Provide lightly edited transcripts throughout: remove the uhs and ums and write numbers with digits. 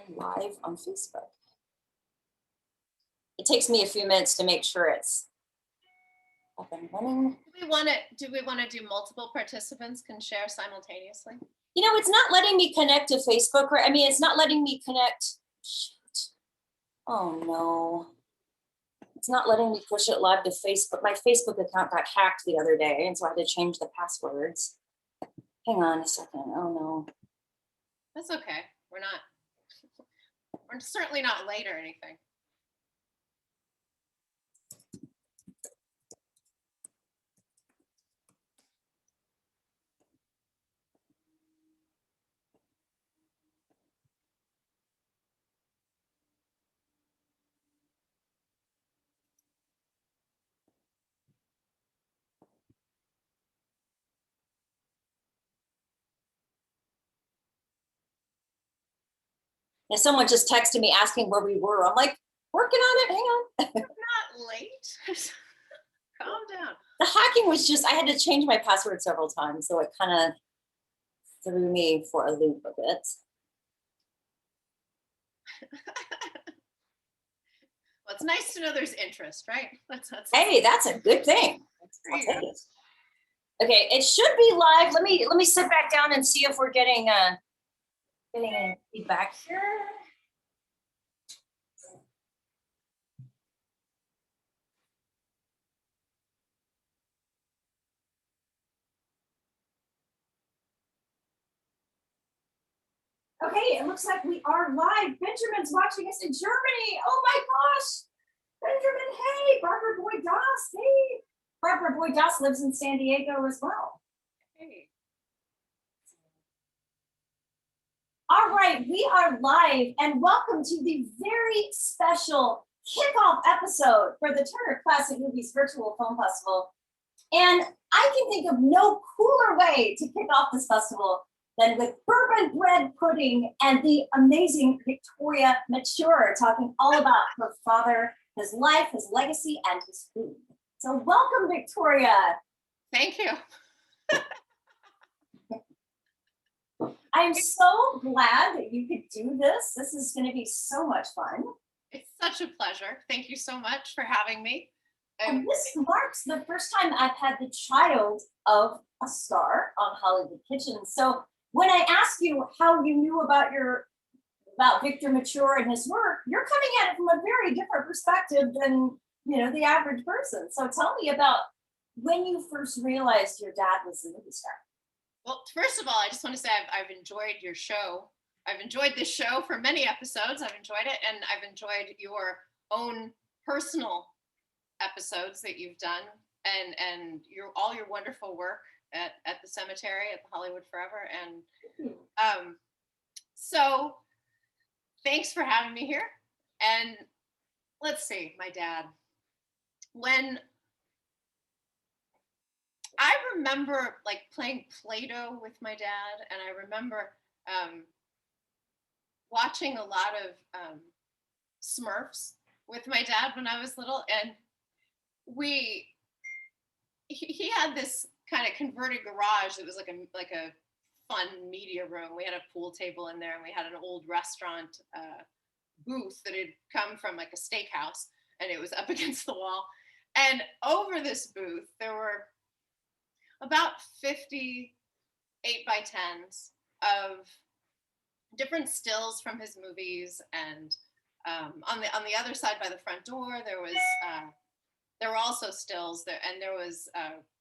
and live on Facebook. It takes me a few minutes to make sure it's up and running. Do we want to do multiple participants can share simultaneously? It's not letting me connect to Facebook, right? I mean, it's not letting me connect. Shit. Oh no. It's not letting me push it live to Facebook. My Facebook account got hacked the other day, and so I had to change the passwords. Hang on a second. Oh no. That's okay. We're certainly not late or anything. And someone just texted me asking where we were. I'm like, working on it. Hang on. We're not late. Calm down. The hacking was just, I had to change my password several times, so it kind of threw me for a loop a bit. Well, it's nice to know there's interest, right? Hey, that's a good thing. I'll take it. Okay, it should be live. Let me sit back down and see if we're getting any feedback here. Okay, it looks like we are live. Benjamin's watching us in Germany. Oh my gosh. Benjamin, hey, Barbara Boyd Doss. Hey. Barbara Boyd Doss lives in San Diego as well. Hey. All right, we are live and welcome to the very special kickoff episode for the Turner Classic Movies Virtual Film Festival. And I can think of no cooler way to kick off this festival than with bourbon bread pudding and the amazing Victoria Mature talking all about her father, his life, his legacy, and his food. So welcome, Victoria. Thank you. I am so glad that you could do this. This is going to be so much fun. It's such a pleasure. Thank you so much for having me. And this marks the first time I've had the child of a star on Hollywood Kitchen. So when I asked you how you knew about Victor Mature and his work, you're coming at it from a very different perspective than the average person. So tell me about when you first realized your dad was a movie star. Well, first of all, I just want to say I've enjoyed your show. I've enjoyed this show for many episodes. I've enjoyed it, and I've enjoyed your own personal episodes that you've done, and all your wonderful work at the cemetery at the Hollywood Forever. And so thanks for having me here. And let's see, my dad. When I remember like playing Play-Doh with my dad, and I remember watching a lot of Smurfs with my dad when I was little, and he had this kind of converted garage that was like a fun media room. We had a pool table in there, and we had an old restaurant booth that had come from like a steakhouse, and it was up against the wall. And over this booth, there were about 50 8x10s of different stills from his movies. And on the other side by the front door, there were also stills there, and there was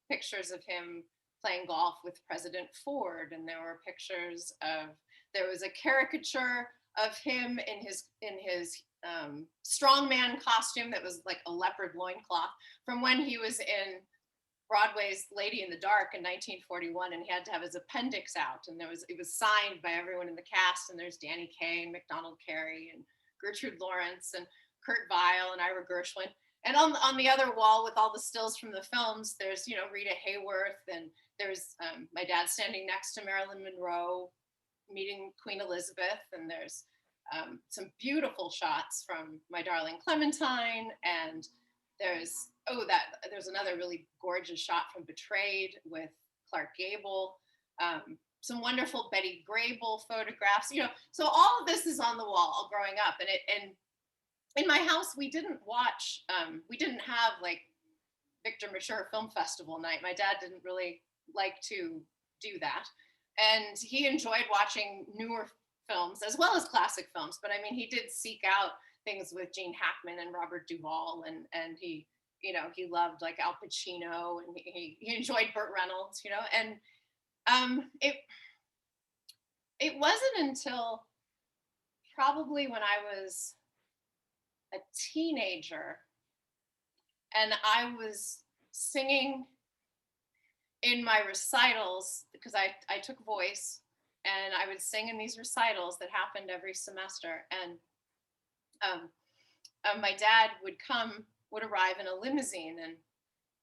pictures of him playing golf with President Ford, and there was a caricature of him in his strongman costume that was like a leopard loincloth from when he was in Broadway's Lady in the Dark in 1941, and he had to have his appendix out, and it was signed by everyone in the cast, and there's Danny Kaye and MacDonald Carey and Gertrude Lawrence and Kurt Weill and Ira Gershwin. And on the other wall with all the stills from the films, there's Rita Hayworth, and there's my dad standing next to Marilyn Monroe meeting Queen Elizabeth, and there's some beautiful shots from My Darling Clementine, and there's another really gorgeous shot from Betrayed with Clark Gable. some wonderful Betty Grable photographs, so all of this is on the wall growing up. And in my house, we didn't have like Victor Mature Film Festival night. My dad didn't really like to do that. And he enjoyed watching newer films as well as classic films. But I mean, he did seek out things with Gene Hackman and Robert Duvall, and he loved like Al Pacino, and he enjoyed Burt Reynolds, and it wasn't until probably when I was a teenager and I was singing in my recitals, because I took voice, and I would sing in these recitals that happened every semester. And my dad would arrive in a limousine, and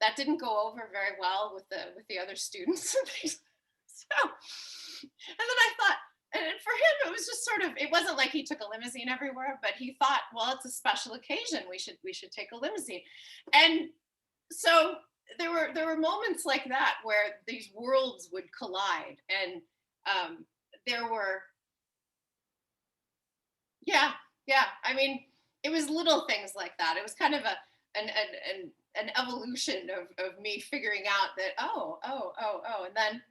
that didn't go over very well with the other students. So, and then I thought, and for him, it was just sort of, it wasn't like he took a limousine everywhere, but he thought, well, it's a special occasion. We should take a limousine. And so there were moments like that where these worlds would collide. And there were, yeah. I mean, it was little things like that. It was kind of an evolution of me figuring out that, oh. And then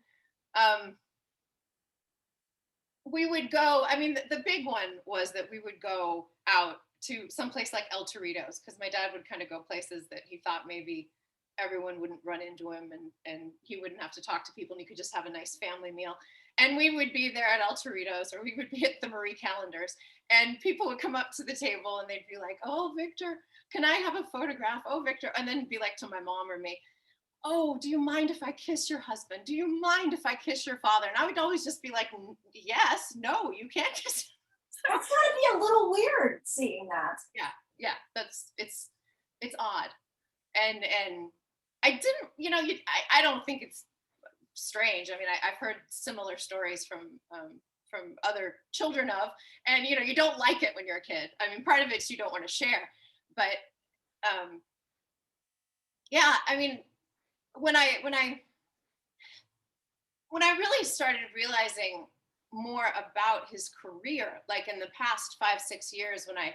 we would go, I mean, the big one was that we would go out to someplace like El Torito's, because my dad would kind of go places that he thought maybe everyone wouldn't run into him, and he wouldn't have to talk to people, and he could just have a nice family meal. And we would be there at El Torito's, or we would be at the Marie Callender's, and people would come up to the table and they'd be like, oh, Victor, can I have a photograph? Oh, Victor. And then be like to my mom or me, oh, do you mind if I kiss your husband? Do you mind if I kiss your father? And I would always just be like, yes, no, you can't kiss. That's gotta be a little weird seeing that. Yeah, it's odd. And I didn't, I don't think it's strange. I mean, I've heard similar stories from other children of, and you don't like it when you're a kid. I mean, part of it's you don't want to share, but yeah, I mean, when I really started realizing more about his career, like in the past 5-6 years, when I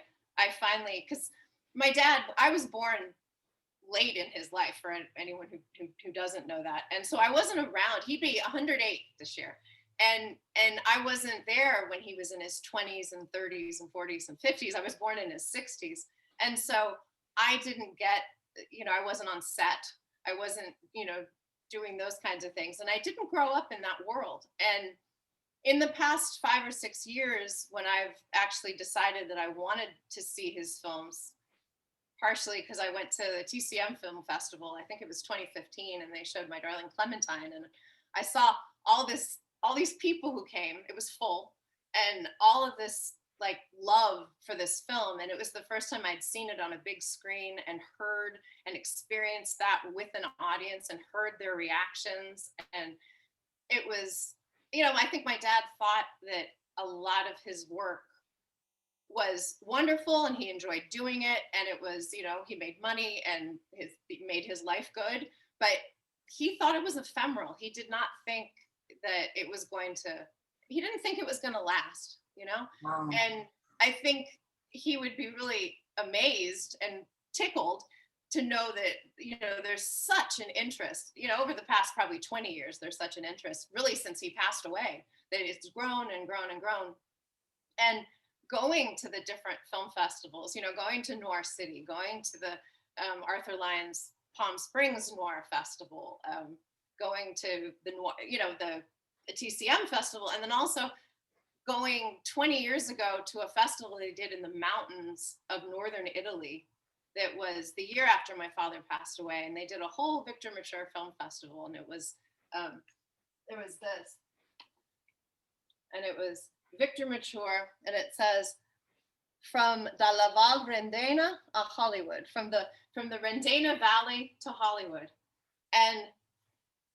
finally, because my dad, I was born late in his life, for anyone who doesn't know that, and so I wasn't around. He'd be 108 this year, and I wasn't there when he was in his 20s and 30s and 40s and 50s. I was born in his 60s, and so I didn't get, I wasn't on set. I wasn't, doing those kinds of things, and I didn't grow up in that world. And in the past 5 or 6 years, when I've actually decided that I wanted to see his films, partially because I went to the TCM Film Festival, I think it was 2015, and they showed My Darling Clementine, and I saw all these people who came. It was full, and all of this like love for this film, and it was the first time I'd seen it on a big screen and heard and experienced that with an audience and heard their reactions. And it was, I think my dad thought that a lot of his work was wonderful and he enjoyed doing it, and it was, he made money and he made his life good, but he thought it was ephemeral. He did not think that it was going to, he didn't think it was going to last, Wow. And I think he would be really amazed and tickled to know that, there's such an interest, over the past probably 20 years, there's such an interest, really since he passed away, that it's grown and grown and grown. And going to the different film festivals, going to Noir City, going to the Arthur Lyons Palm Springs Noir Festival, going to the the TCM Festival, and then also going 20 years ago to a festival they did in the mountains of northern Italy. That was the year after my father passed away, and they did a whole Victor Mature Film Festival, and it was there was this, and it was Victor Mature, and it says, from Dalla Val Rendena a Hollywood, from the Rendena Valley to Hollywood. And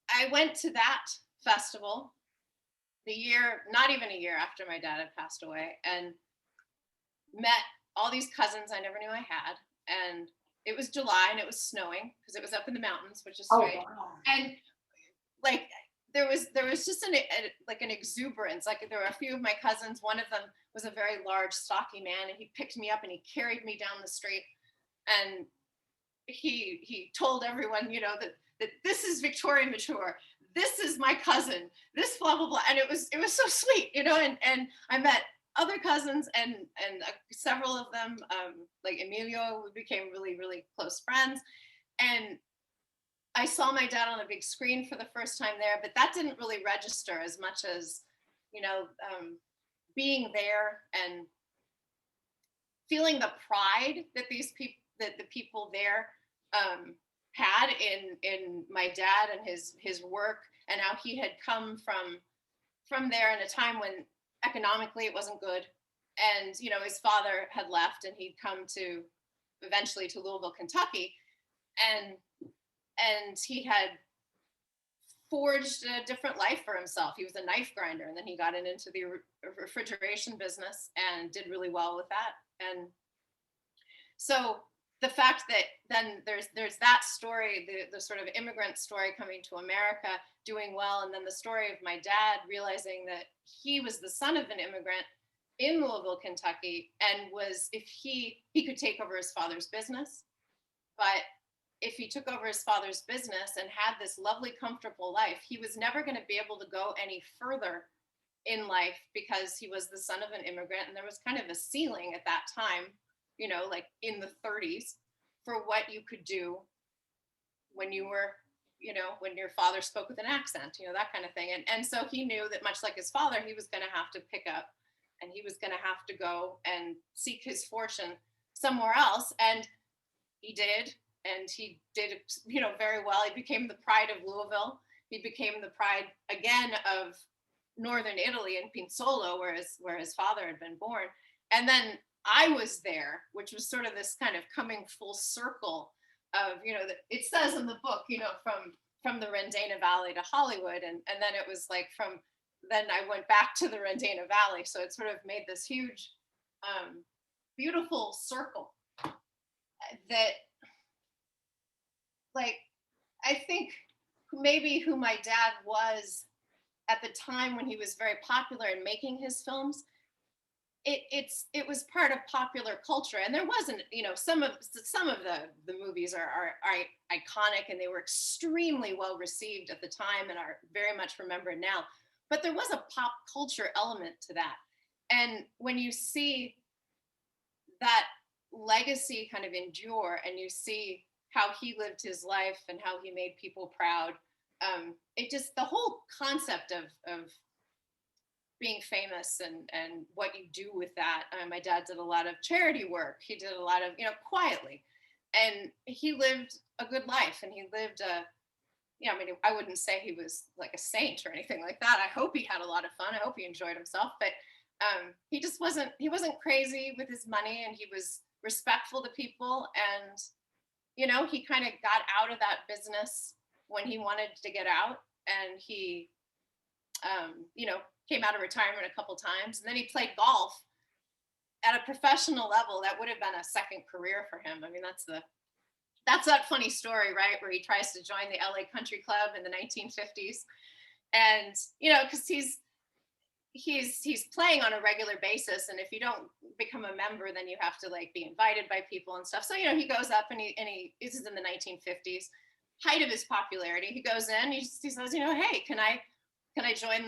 I went to that festival not even a year after my dad had passed away, and met all these cousins I never knew I had. And it was July and it was snowing because it was up in the mountains, which is strange. Oh, wow. And like there was just like an exuberance. Like there were a few of my cousins. One of them was a very large, stocky man, and he picked me up and he carried me down the street, and he told everyone, that this is Victoria Mature. This is my cousin. This blah blah blah, and it was so sweet, And I met other cousins, and several of them, like Emilio, we became really really close friends, and I saw my dad on a big screen for the first time there, but that didn't really register as much as, being there and feeling the pride that that the people there had in my dad and his work, and how he had come from there in a time when economically it wasn't good, and his father had left and he'd come to eventually to Louisville, Kentucky, and he had forged a different life for himself. He was a knife grinder, and then he got into the refrigeration business and did really well with that. And so the fact that then there's that story, the sort of immigrant story coming to America, doing well, and then the story of my dad realizing that he was the son of an immigrant in Louisville, Kentucky, and was, if he could take over his father's business, but if he took over his father's business and had this lovely, comfortable life, he was never going to be able to go any further in life because he was the son of an immigrant. And there was kind of a ceiling at that time, like in the 30s, for what you could do when you were, when your father spoke with an accent, that kind of thing. And so he knew that, much like his father, he was going to have to pick up, and he was going to have to go and seek his fortune somewhere else. And he did. And he did, very well. He became the pride of Louisville. He became the pride again of northern Italy and Pinsolo, where his father had been born. And then I was there, which was sort of this kind of coming full circle of, it says in the book, from the Rendena Valley to Hollywood, and then it was like then I went back to the Rendena Valley. So it sort of made this huge, beautiful circle that, like, I think maybe who my dad was at the time when he was very popular in making his films, it was part of popular culture. And there wasn't, some of the movies are iconic, and they were extremely well received at the time and are very much remembered now. But there was a pop culture element to that. And when you see that legacy kind of endure, and you see how he lived his life and how he made people proud. It just, the whole concept of being famous and what you do with that. My dad did a lot of charity work. He did a lot of, quietly, and he lived a good life, and he lived I wouldn't say he was like a saint or anything like that. I hope he had a lot of fun. I hope he enjoyed himself, but he just he wasn't crazy with his money, and he was respectful to people. And he kind of got out of that business when he wanted to get out, and he, came out of retirement a couple times, and then he played golf at a professional level. That would have been a second career for him. I mean, that's that funny story, right, where he tries to join the LA Country Club in the 1950s, and because he's playing on a regular basis, and if you don't become a member, then you have to like be invited by people and stuff. So he goes up, and this is in the 1950s, height of his popularity. He goes in, he says, hey, can I join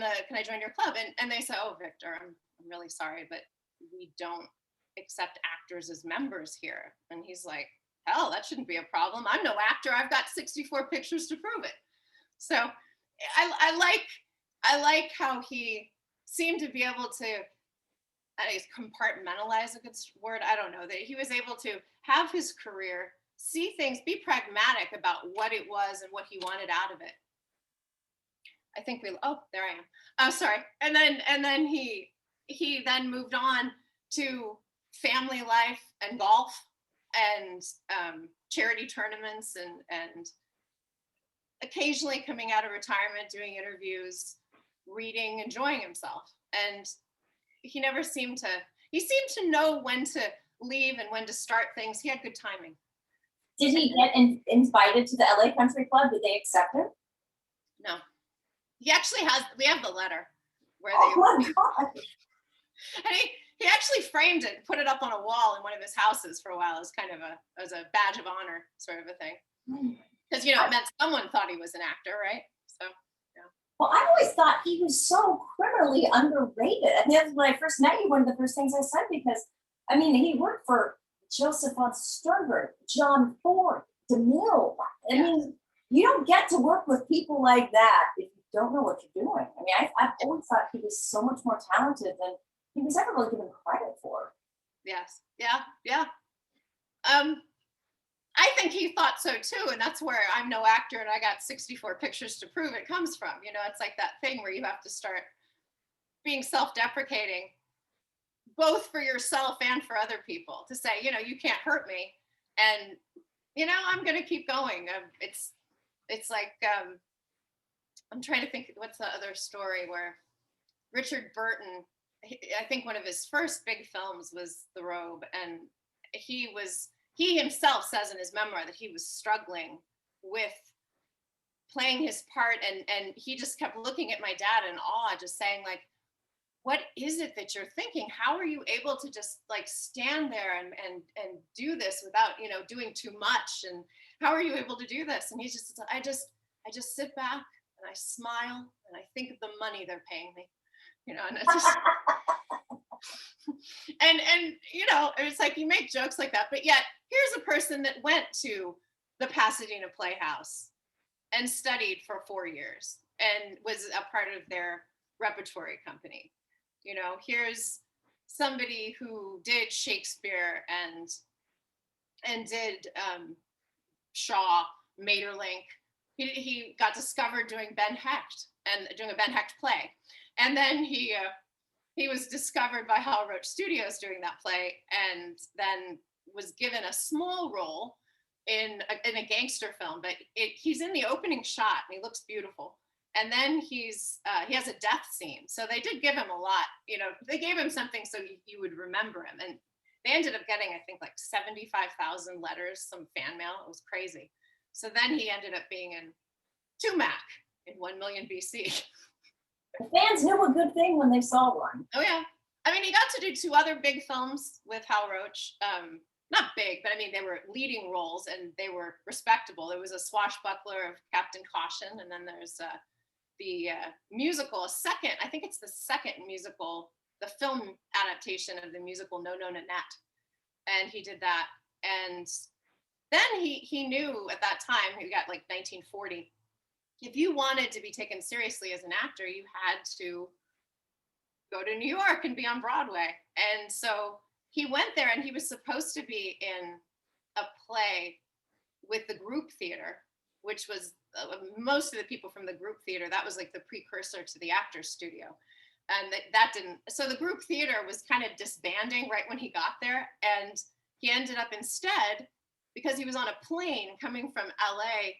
your club? And they say, oh, Victor, I'm really sorry, but we don't accept actors as members here. And he's like, hell, that shouldn't be a problem. I'm no actor. I've got 64 pictures to prove it. So I like how he seemed to be able to, I guess, compartmentalize, a good word, I don't know, that he was able to have his career, see things, be pragmatic about what it was and what he wanted out of it. I think there I am. Oh, sorry. And then he then moved on to family life and golf and charity tournaments and occasionally coming out of retirement, doing interviews, reading, enjoying himself. And he seemed to know when to leave and when to start things. He had good timing. Did he get invited to the LA Country Club? Did they accept him? No. He actually has. We have the letter where Oh my God. and he actually framed it, and put it up on a wall in one of his houses for a while as kind of as a badge of honor, sort of a thing. Because it meant someone thought he was an actor, right? So yeah. Well, I always thought he was so criminally underrated. I think that's when I first met you, one of the first things I said, because I mean, he worked for Joseph von Sternberg, John Ford, DeMille. I Yeah. mean, you don't get to work with people like that if you don't know what you're doing. I mean, I've always thought he was so much more talented than he was ever really given credit for. Yes. Yeah. Yeah. Um, I think he thought so too, and that's where I'm no actor and I got 64 pictures to prove it comes from. It's like that thing where you have to start being self-deprecating, both for yourself and for other people, to say, you can't hurt me, and I'm going to keep going. It's like I'm trying to think what's the other story where Richard Burton. I think one of his first big films was The Robe, and he himself says in his memoir that he was struggling with playing his part, and he just kept looking at my dad in awe, just saying, like, what is it that you're thinking? How are you able to just like stand there and do this without doing too much? And how are you able to do this? And he's just, I just sit back and I smile and I think of the money they're paying me, and it's just and it's like you make jokes like that, but yet here's a person that went to the Pasadena Playhouse and studied for 4 years and was a part of their repertory company. Here's somebody who did Shakespeare and did Shaw, Maeterlinck. He got discovered doing Ben Hecht and doing a Ben Hecht play, and then he was discovered by Hal Roach Studios doing that play, and then was given a small role in a gangster film. But he's in the opening shot, and he looks beautiful. And then he has a death scene, so they did give him a lot. They gave him something so you would remember him, and they ended up getting, I think, like 75,000 letters, some fan mail. It was crazy. So then he ended up being in Tumac in 1 million BC. The fans knew a good thing when they saw one. Oh yeah, I mean, he got to do 2 other big films with Hal Roach. Not big, but I mean, they were leading roles and they were respectable. There was a Swashbuckler of Captain Caution, and then there's the musical, I think it's the second musical, the film adaptation of the musical No No Nanette, and he did that. And then he knew at that time, he got like 1940, if you wanted to be taken seriously as an actor, you had to go to New York and be on Broadway. And so he went there, and he was supposed to be in a play with the group theater, which was most of the people from the group theater. That was like the precursor to the Actors Studio. And that didn't, so the group theater was kind of disbanding right when he got there. And he ended up instead, because he was on a plane coming from LA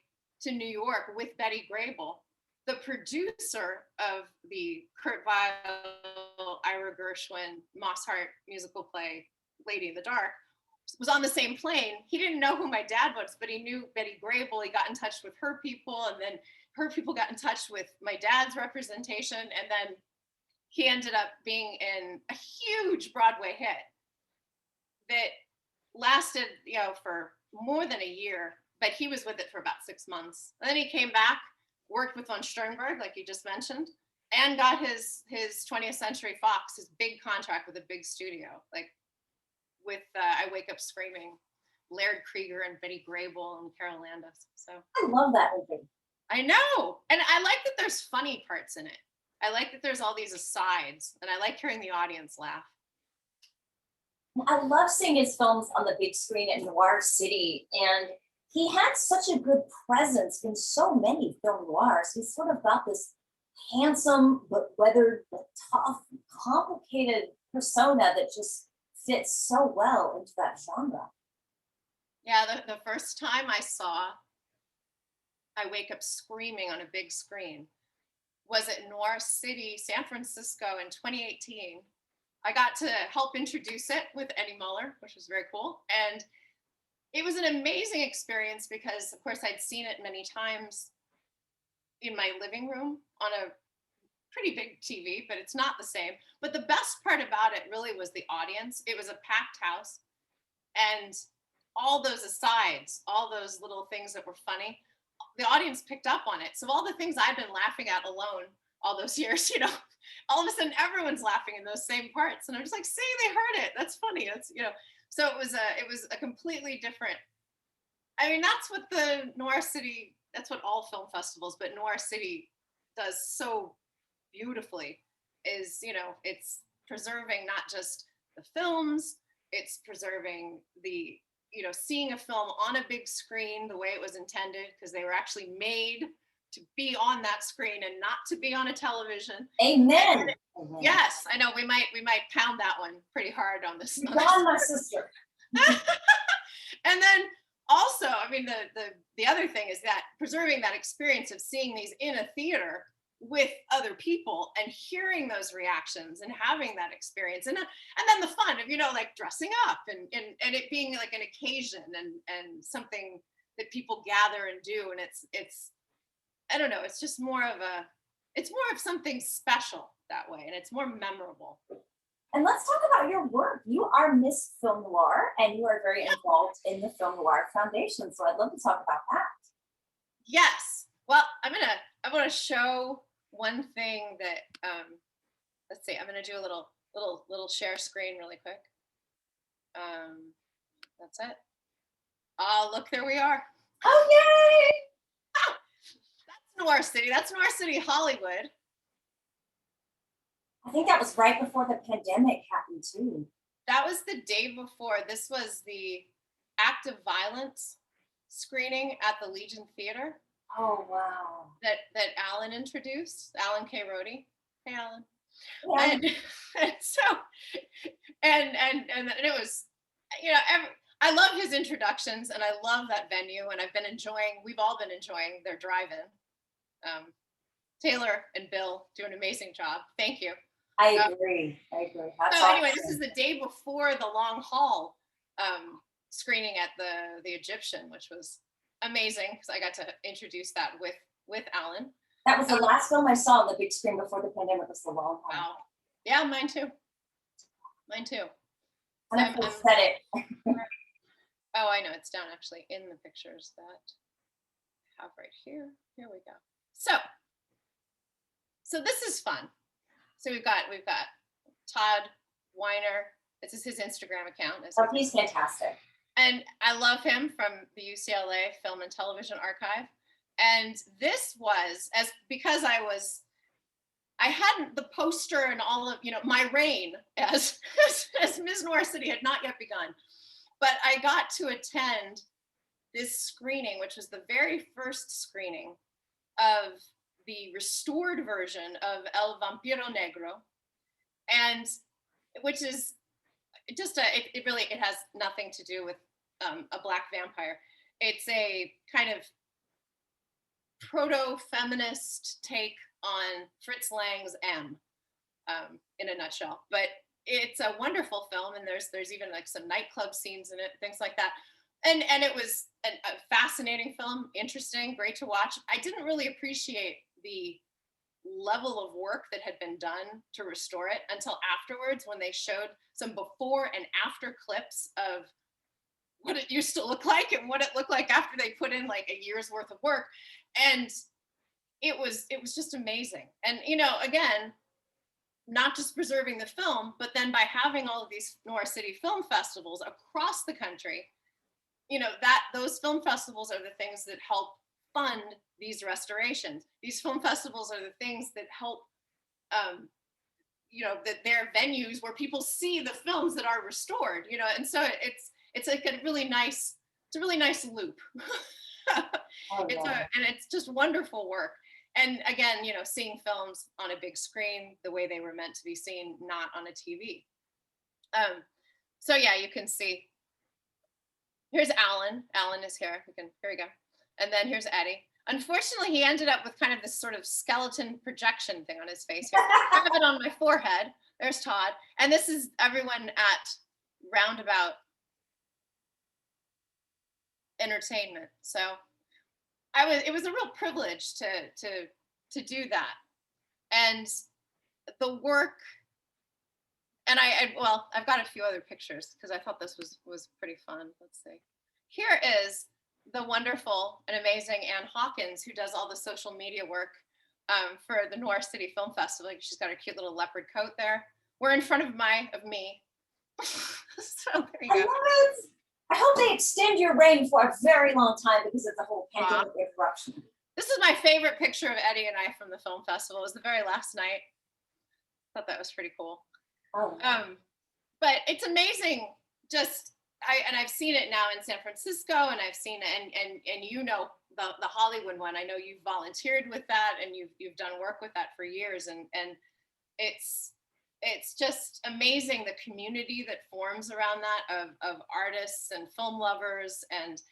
to New York with Betty Grable, the producer of the Kurt Weill, Ira Gershwin, Moss Hart musical play, Lady in the Dark, was on the same plane. He didn't know who my dad was, but he knew Betty Grable. He got in touch with her people, and then her people got in touch with my dad's representation. And then he ended up being in a huge Broadway hit that lasted, for more than a year, but he was with it for about 6 months. And then he came back, worked with von Sternberg, like you just mentioned, and got his 20th Century Fox, his big contract with a big studio, like with I Wake Up Screaming, Laird Krieger and Betty Grable and Carol Landis. So I love that movie. I know. And I like that there's funny parts in it. I like that there's all these asides, and I like hearing the audience laugh. I love seeing his films on the big screen at Noir City, and he had such a good presence in so many film noirs. He's sort of got this handsome but weathered, but tough, complicated persona that just fits so well into that genre. Yeah, the first time I saw I Wake Up Screaming on a big screen was at Noir City, San Francisco in 2018. I got to help introduce it with Eddie Muller, which was very cool. And it was an amazing experience because, of course, I'd seen it many times in my living room on a pretty big TV, but it's not the same. But the best part about it really was the audience. It was a packed house, and all those asides, all those little things that were funny, the audience picked up on it. So all the things I've been laughing at alone all those years, all of a sudden everyone's laughing in those same parts, and I'm just like, see, they heard it. That's funny. That's. So it was a completely different. I mean, that's what the Noir City. That's what all film festivals, but Noir City does so beautifully. Is it's preserving not just the films, it's preserving the seeing a film on a big screen the way it was intended, because they were actually made to be on that screen and not to be on a television. Amen. Yes, I know we might pound that one pretty hard on this. You're on my sister. And then also, I mean, the other thing is that preserving that experience of seeing these in a theater with other people and hearing those reactions and having that experience, and then the fun of like dressing up and it being like an occasion and something that people gather and do, and it's I don't know, it's just more of something special that way, and it's more memorable. And let's talk about your work. You are Miss Film Noir, and you are very involved in the Film Noir Foundation. So I'd love to talk about that. Yes. Well, I want to show one thing that let's see. I'm gonna do a little share screen really quick. That's it. Oh, look, there we are. Oh, yay! That's Noir City. That's Noir City, Hollywood. I think that was right before the pandemic happened too. That was the day before. This was the Act of Violence screening at the Legion Theater. Oh, wow. That Alan introduced, Alan K. Rohde. Hey, Alan. Yeah. And so, and it was, I love his introductions, and I love that venue, and we've all been enjoying their drive-in. Taylor and Bill do an amazing job. Thank you. I agree. That's so anyway, awesome. this is the day before the long haul screening at the Egyptian, which was amazing because I got to introduce that with Alan. That was the last film I saw on the big screen before the pandemic. Was The Long Haul. Wow. Yeah, mine too. And I'm pathetic. Oh, I know, it's down actually in the pictures that I have right here. Here we go. So this is fun. So we've got Todd Weiner. This is his Instagram account. Oh, he's fantastic. And I love him from the UCLA Film and Television Archive. And this was because I hadn't the poster and all of my reign as Ms. Noir City had not yet begun. But I got to attend this screening, which was the very first screening of the restored version of El Vampiro Negro, and which is just it has nothing to do with a black vampire. It's a kind of proto-feminist take on Fritz Lang's M, in a nutshell. But it's a wonderful film, and there's even like some nightclub scenes in it, things like that. And it was a fascinating film, interesting, great to watch. I didn't really appreciate the level of work that had been done to restore it until afterwards, when they showed some before and after clips of what it used to look like and what it looked like after they put in like a year's worth of work. And it was just amazing. And again, not just preserving the film, but then by having all of these Noir City film festivals across the country, that those film festivals are the things that help fund these restorations. These film festivals are the things that help, that they're venues where people see the films that are restored, and so it's like a really nice loop. Oh, yeah. And it's just wonderful work. And again, seeing films on a big screen the way they were meant to be seen, not on a TV. So yeah, you can see. Here's Alan. Alan is here. Here we go. And then here's Eddie. Unfortunately, he ended up with kind of this sort of skeleton projection thing on his face. Here. I have it on my forehead. There's Todd. And this is everyone at Roundabout Entertainment. So it was a real privilege to do that. And the work, and well, I've got a few other pictures because I thought this was pretty fun. Let's see. Here is the wonderful and amazing Ann Hawkins, who does all the social media work for the North City Film Festival. She's got her cute little leopard coat there. We're in front of me. So there you I go. love it. I hope they extend your reign for a very long time because of the whole pandemic interruption. This is my favorite picture of Eddie and I from the film festival. It was the very last night. Thought that was pretty cool. Oh, But it's amazing. Just I've seen it now in San Francisco, and I've seen it, and you know the Hollywood one. I know you've volunteered with that, and you've done work with that for years, and it's just amazing the community that forms around that of artists and film lovers. And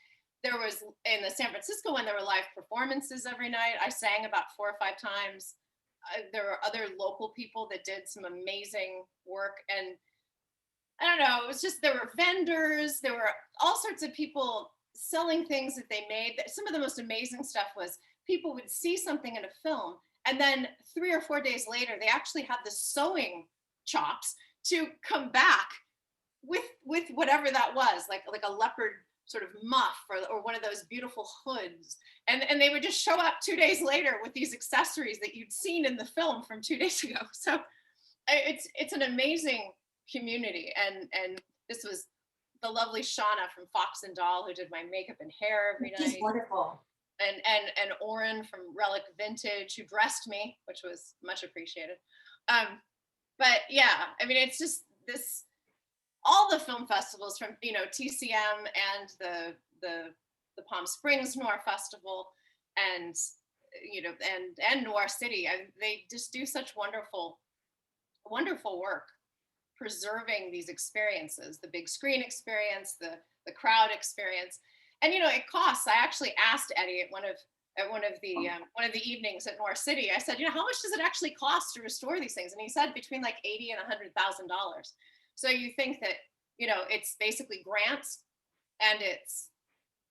there was, in the San Francisco one, there were live performances every night. I sang about 4 or 5 times. There were other local people that did some amazing work, and I don't know, it was just, there were vendors, there were all sorts of people selling things that they made. Some of the most amazing stuff was people would see something in a film, and then 3 or 4 days later, they actually had the sewing chops to come back with whatever that was, like a leopard sort of muff, or one of those beautiful hoods. And they would just show up 2 days later with these accessories that you'd seen in the film from 2 days ago. So it's an amazing community. And this was the lovely Shauna from Fox and Doll, who did my makeup and hair every night. she's wonderful. And Oren from Relic Vintage, who dressed me, which was much appreciated. But yeah, I mean, it's just this, all the film festivals from, TCM and the Palm Springs Noir Festival, and and Noir City, they just do such wonderful work preserving these experiences, the big screen experience, the crowd experience. And it costs. I actually asked Eddie at one of the evenings at Noir City. I said, how much does it actually cost to restore these things? And he said between like $80,000 and $100,000. So you think that it's basically grants, and it's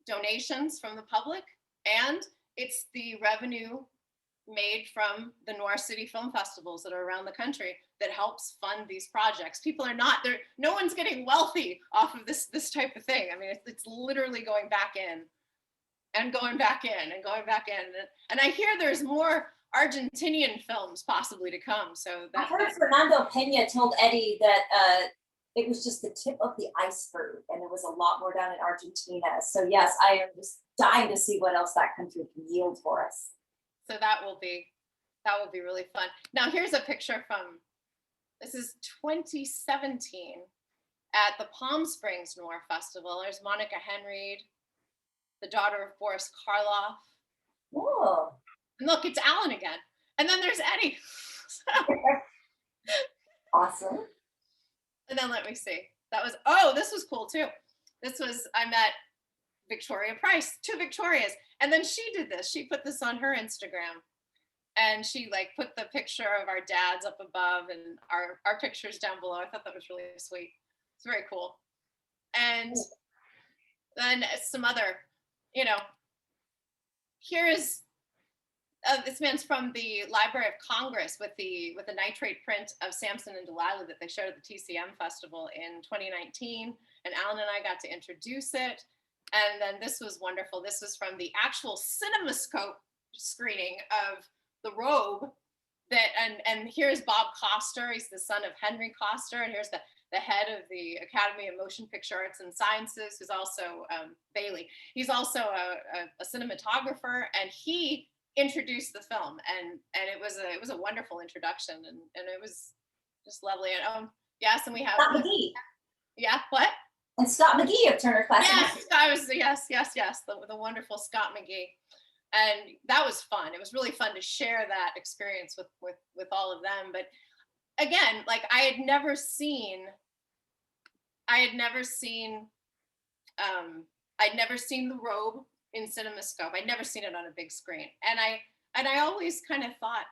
donations from the public, and it's the revenue made from the Noir City film festivals that are around the country that helps fund these projects. People are not there. No one's getting wealthy off of this type of thing. I mean, it's literally going back in and going back in and going back in. And I hear there's more Argentinian films possibly to come. So I heard Fernando Pena told Eddie that it was just the tip of the iceberg, and there was a lot more down in Argentina. So yes, I am just dying to see what else that country can yield for us. So that will be really fun. Now here's a picture from, this is 2017 at the Palm Springs Noir Festival. There's Monica Henried, the daughter of Boris Karloff. Whoa. And look, it's Alan again. And then there's Eddie. Awesome. And then let me see. This was cool too. I met Victoria Price, 2 Victorias. And then she did this. She put this on her Instagram. And she put the picture of our dads up above and our pictures down below. I thought that was really sweet. It's very cool. And then some other, here is, this man's from the Library of Congress with the nitrate print of Samson and Delilah that they showed at the TCM Festival in 2019. And Alan and I got to introduce it. And then this was wonderful. This was from the actual CinemaScope screening of The Robe. And here's Bob Coster. He's the son of Henry Coster. And here's the head of the Academy of Motion Picture Arts and Sciences, who's also Bailey. He's also a cinematographer, and he introduced the film, and it was a wonderful introduction, and it was just lovely. And yes, and we have Scott McGee. Yeah, what? And Scott McGee of Turner Classic. Yes, the wonderful Scott McGee. And that was fun. It was really fun to share that experience with all of them. But again, I'd never seen The Robe in CinemaScope. I'd never seen it on a big screen. And I always kind of thought,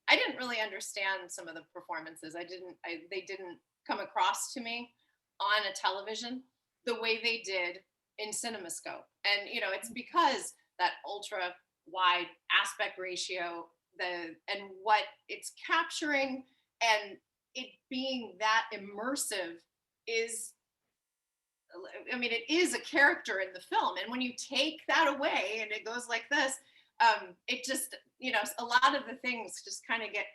I didn't really understand some of the performances. They didn't come across to me on a television the way they did in CinemaScope. And it's because that ultra wide aspect ratio, and what it's capturing, and it being that immersive is, I mean, it is a character in the film. And when you take that away and it goes like this, it just, a lot of the things just kind of get,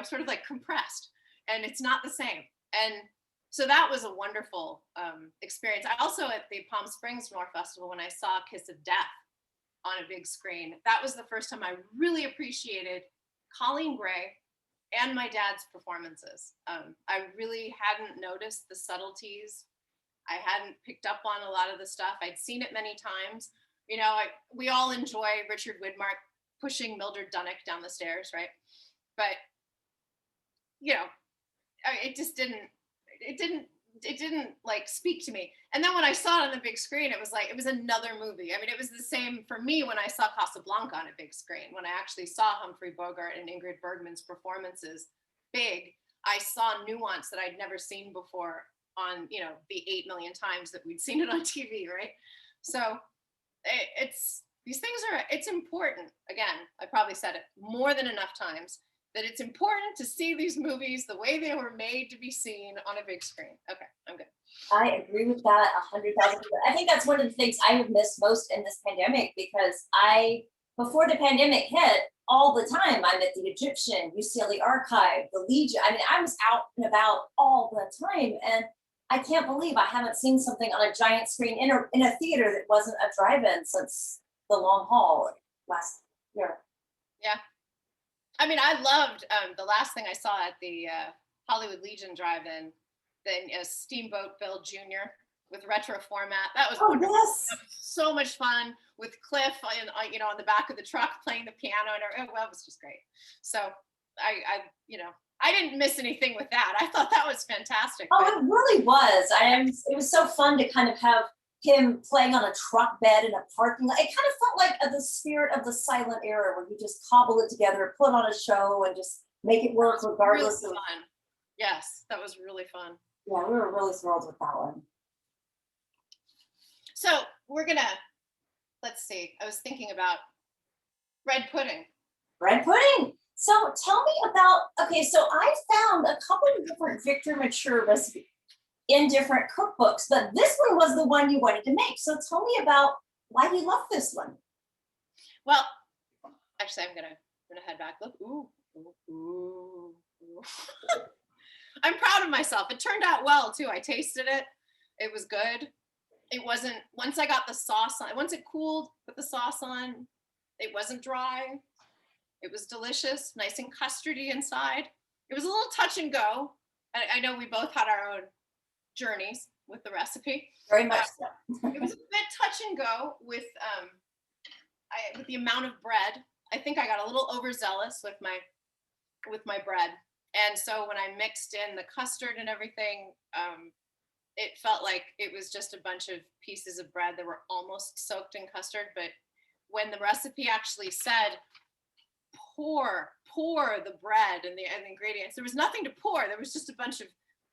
sort of like compressed, and it's not the same. And so that was a wonderful experience. I also, at the Palm Springs Film Festival, when I saw Kiss of Death on a big screen, that was the first time I really appreciated Colleen Gray and my dad's performances. I really hadn't noticed the subtleties. I hadn't picked up on a lot of the stuff. I'd seen it many times. We all enjoy Richard Widmark pushing Mildred Dunnock down the stairs, right? But it just didn't like speak to me. And then when I saw it on the big screen, it was another movie. I mean, it was the same for me when I saw Casablanca on a big screen. When I actually saw Humphrey Bogart and Ingrid Bergman's performances big, I saw nuance that I'd never seen before on, the 8 million times that we'd seen it on TV, right? So it's important. Again, I probably said it more than enough times, that it's important to see these movies the way they were made to be seen on a big screen. Okay, I'm good. I agree with that 100,000%. I think that's one of the things I have missed most in this pandemic, because before the pandemic hit, all the time I'm at the Egyptian, UCLA Archive, the Legion. I mean, I was out and about all the time, and I can't believe I haven't seen something on a giant screen in a theater that wasn't a drive-in since the long haul last year. Yeah. I mean, I loved the last thing I saw at the Hollywood Legion drive-in, then Steamboat Bill Jr. with retro format. That was wonderful. Yes. That was so much fun, with Cliff, on the back of the truck playing the piano, and it was just great. So I didn't miss anything with that. I thought that was fantastic. Oh, it really was. It was so fun to kind of have him playing on a truck bed in a parking lot. It kind of felt like the spirit of the silent era, where you just cobble it together, put on a show, and just make it work regardless really of. Fun. Yes, that was really fun. Yeah, we were really thrilled with that one. So let's see. I was thinking about bread pudding. Bread pudding. So tell me about. Okay, so I found a couple of different Victor Mature recipes in different cookbooks, but this one was the one you wanted to make. So tell me about why you love this one. Well, actually, I'm gonna head back. Look, ooh, ooh, ooh, ooh. I'm proud of myself. It turned out well too. I tasted it. It was good. It wasn't, once I got the sauce on, once it cooled, put the sauce on, it wasn't dry. It was delicious, nice and custardy inside. It was a little touch and go. I know we both had our own journeys with the recipe. Very much so. It was a bit touch and go with the amount of bread. I think I got a little overzealous with my bread. And so when I mixed in the custard and everything, it felt like it was just a bunch of pieces of bread that were almost soaked in custard. But when the recipe actually said, pour the bread and the ingredients, there was nothing to pour. There was just a bunch of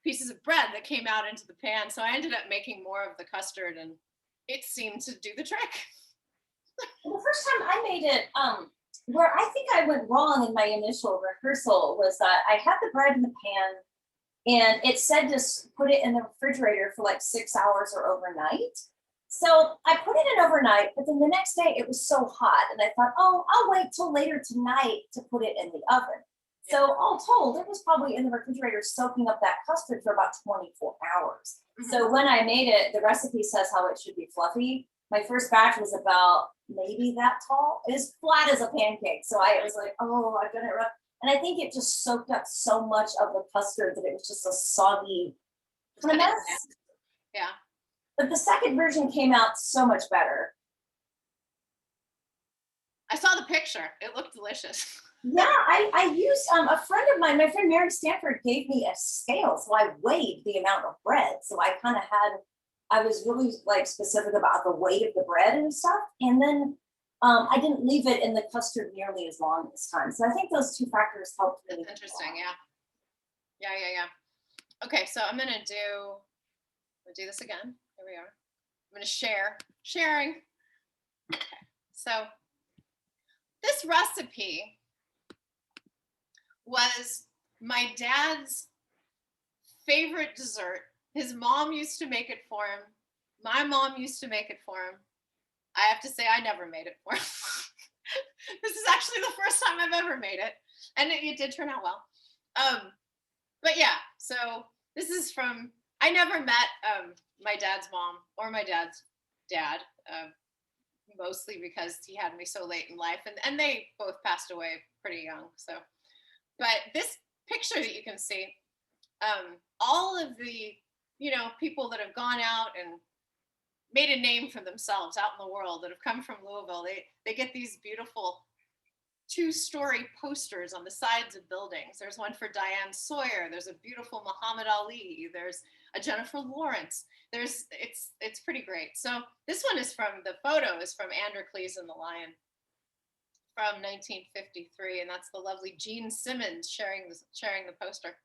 pieces of bread that came out into the pan. So I ended up making more of the custard, and it seemed to do the trick. Well, the first time I made it, where I think I went wrong in my initial rehearsal was that I had the bread in the pan, and it said to put it in the refrigerator for like 6 hours or overnight. So I put it in overnight, but then the next day it was so hot, and I thought, oh, I'll wait till later tonight to put it in the oven. Yeah. So all told, it was probably in the refrigerator soaking up that custard for about 24 hours. Mm-hmm. So when I made it, the recipe says how it should be fluffy. My first batch was about maybe that tall. It was flat as a pancake. So I was like, oh, I've done it rough. And I think it just soaked up so much of the custard that it was just a soggy kind of mess. Yeah. But the second version came out so much better. I saw the picture. It looked delicious. Yeah, I used a friend of mine, my friend Mary Stanford gave me a scale. So I weighed the amount of bread. So I was really like specific about the weight of the bread and stuff. And then I didn't leave it in the custard nearly as long this time. So I think those two factors helped me. That's interesting, yeah. Okay, so I'm gonna do this again. Here we are. I'm gonna sharing. Okay, so this recipe was my dad's favorite dessert. His mom used to make it for him. My mom used to make it for him. I have to say, I never made it for him. This is actually the first time I've ever made it, and it did turn out well. But yeah, so this is from, I never met my dad's mom or my dad's dad, mostly because he had me so late in life, and they both passed away pretty young. So, but this picture that you can see, all of the, people that have gone out and made a name for themselves out in the world that have come from Louisville, they get these beautiful 2-story posters on the sides of buildings. There's one for Diane Sawyer. There's a beautiful Muhammad Ali. There's a Jennifer Lawrence. It's pretty great. So this one is from, the photo is from Androcles and the Lion from 1953, and that's the lovely Gene Simmons sharing the poster.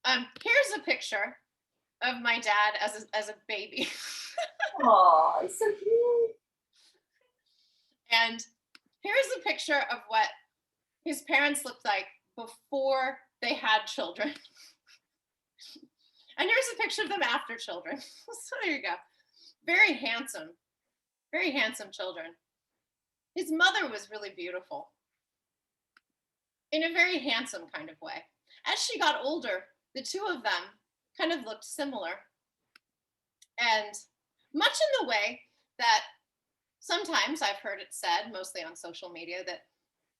Here's a picture of my dad as a baby. Oh, it's so cute. And here's a picture of what his parents looked like before they had children. And here's a picture of them after children. So there you go. Very handsome children. His mother was really beautiful in a very handsome kind of way. As she got older, the two of them kind of looked similar. And much in the way that sometimes I've heard it said, mostly on social media, that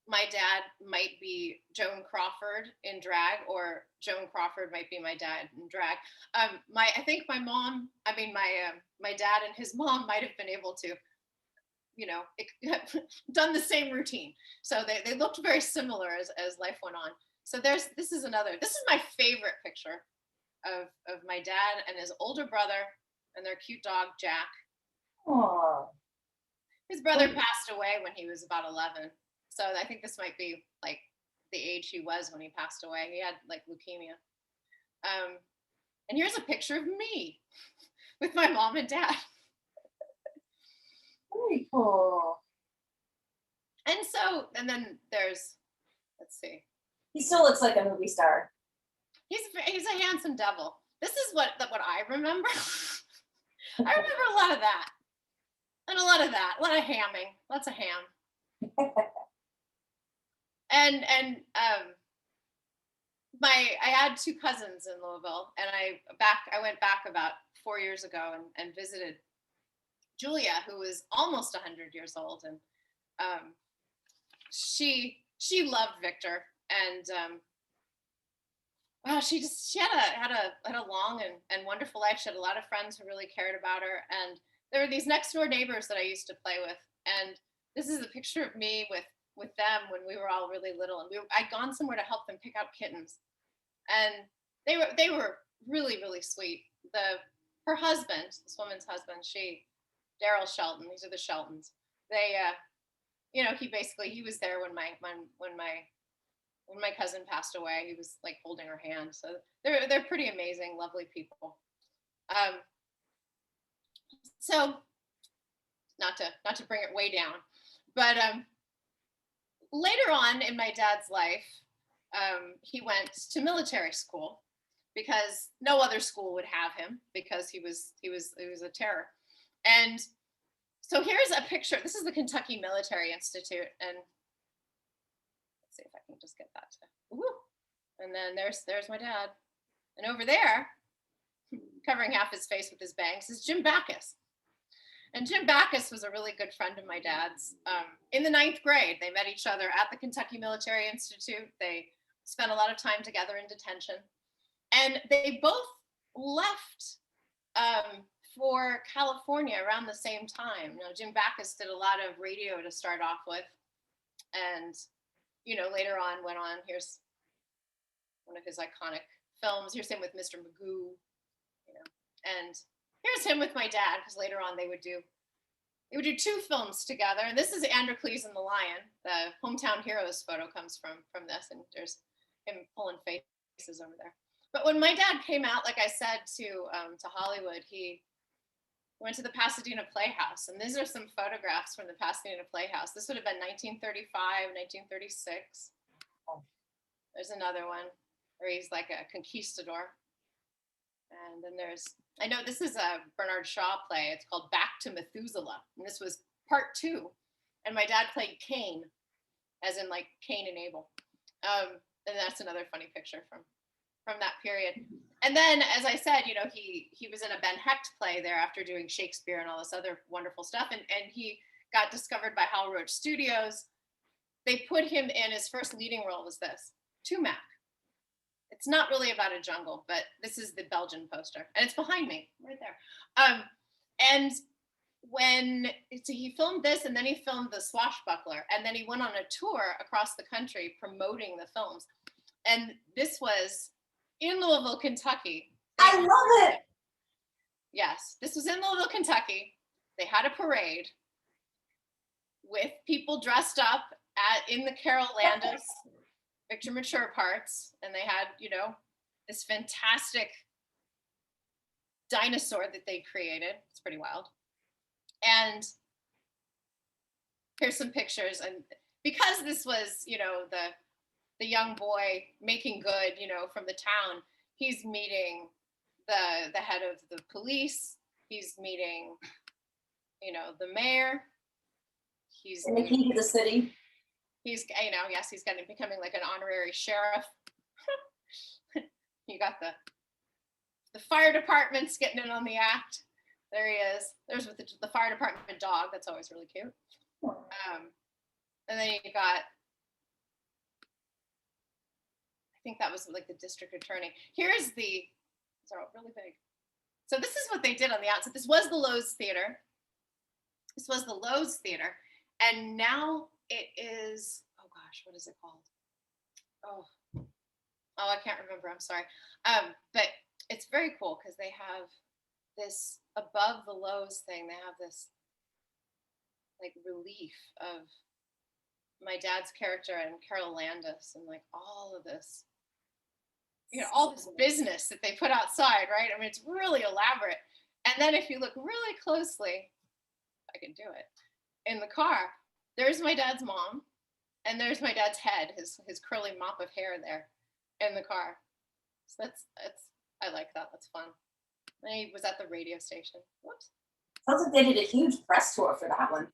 my dad might be Joan Crawford in drag, or Joan Crawford might be my dad in drag. I think my dad and his mom might have been able to, done the same routine. So they looked very similar as life went on. So this is my favorite picture of my dad and his older brother and their cute dog, Jack. Aww. His brother passed away when he was about 11. So I think this might be like the age he was when he passed away. He had like leukemia. And here's a picture of me with my mom and dad. Very cool. And then there's, let's see. He still looks like a movie star. He's a handsome devil. This is what I remember. I remember a lot of that. And a lot of hamming, lots of ham. And I had 2 cousins in Louisville, and I went back about 4 years ago and visited Julia, who was almost 100 years old, and she loved Victor, and wow, she had a long and wonderful life. She had a lot of friends who really cared about her, and there were these next door neighbors that I used to play with, and this is a picture of me with them when we were all really little, and I'd gone somewhere to help them pick out kittens, and they were really, really sweet. Her husband, this woman's husband, Daryl Shelton, these are the Sheltons. They, he was there when my cousin passed away. He was like holding her hand. So they're pretty amazing, lovely people. So not to bring it way down, but later on in my dad's life, he went to military school because no other school would have him, because he was a terror. And so here's a picture. This is the Kentucky Military Institute, and let's see if I can just get that to. Woo. And then there's my dad, and over there, covering half his face with his bangs, is Jim Backus. And Jim Backus was a really good friend of my dad's. In the 9th grade, they met each other at the Kentucky Military Institute. They spent a lot of time together in detention. And they both left for California around the same time. Jim Backus did a lot of radio to start off with. And, later on went on, here's one of his iconic films. Here's him with Mr. Magoo, and here's him with my dad, because later on they would do 2 films together. And this is Androcles and the Lion. The Hometown Heroes photo comes from this, and there's him pulling faces over there. But when my dad came out, like I said, to Hollywood, he went to the Pasadena Playhouse, and these are some photographs from the Pasadena Playhouse. This would have been 1935, 1936. There's another one where he's like a conquistador. And then I know this is a Bernard Shaw play. It's called Back to Methuselah. And this was part 2. And my dad played Cain, as in like Cain and Abel. And that's another funny picture from that period. And then, as I said, he was in a Ben Hecht play there after doing Shakespeare and all this other wonderful stuff. And he got discovered by Hal Roach Studios. They put him in, his first leading role was this, Tumac. It's not really about a jungle, but this is the Belgian poster. And it's behind me, right there. And so he filmed this, and then he filmed The Swashbuckler. And then he went on a tour across the country promoting the films. And this was in Louisville, Kentucky. I love it. Yes, this was in Louisville, Kentucky. They had a parade with people dressed up in the Carol Landis Victor Mature parts, and they had, this fantastic dinosaur that they created. It's pretty wild. And here's some pictures. And because this was, the young boy making good, from the town, he's meeting the head of the police. He's meeting, the mayor. He's in the key to the city. He's, yes, he's becoming like an honorary sheriff. You got the fire department's getting in on the act. There he is. There's with the fire department dog. That's always really cute. And then you got, I think that was like the district attorney. Here's these are really big. So this is what they did on the outside. This was the Lowe's Theater. And now it is, oh gosh, what is it called? Oh, I can't remember. I'm sorry. But it's very cool because they have this above the Lowe's thing. They have this like relief of my dad's character and Carol Landis and like all of this, all this business that they put outside, right? I mean, it's really elaborate. And then if you look really closely, I can do it, in the car, there's my dad's mom, and there's my dad's head, his curly mop of hair there in the car. So I like that. That's fun. And he was at the radio station. Whoops. Sounds like they did a huge press tour for that one.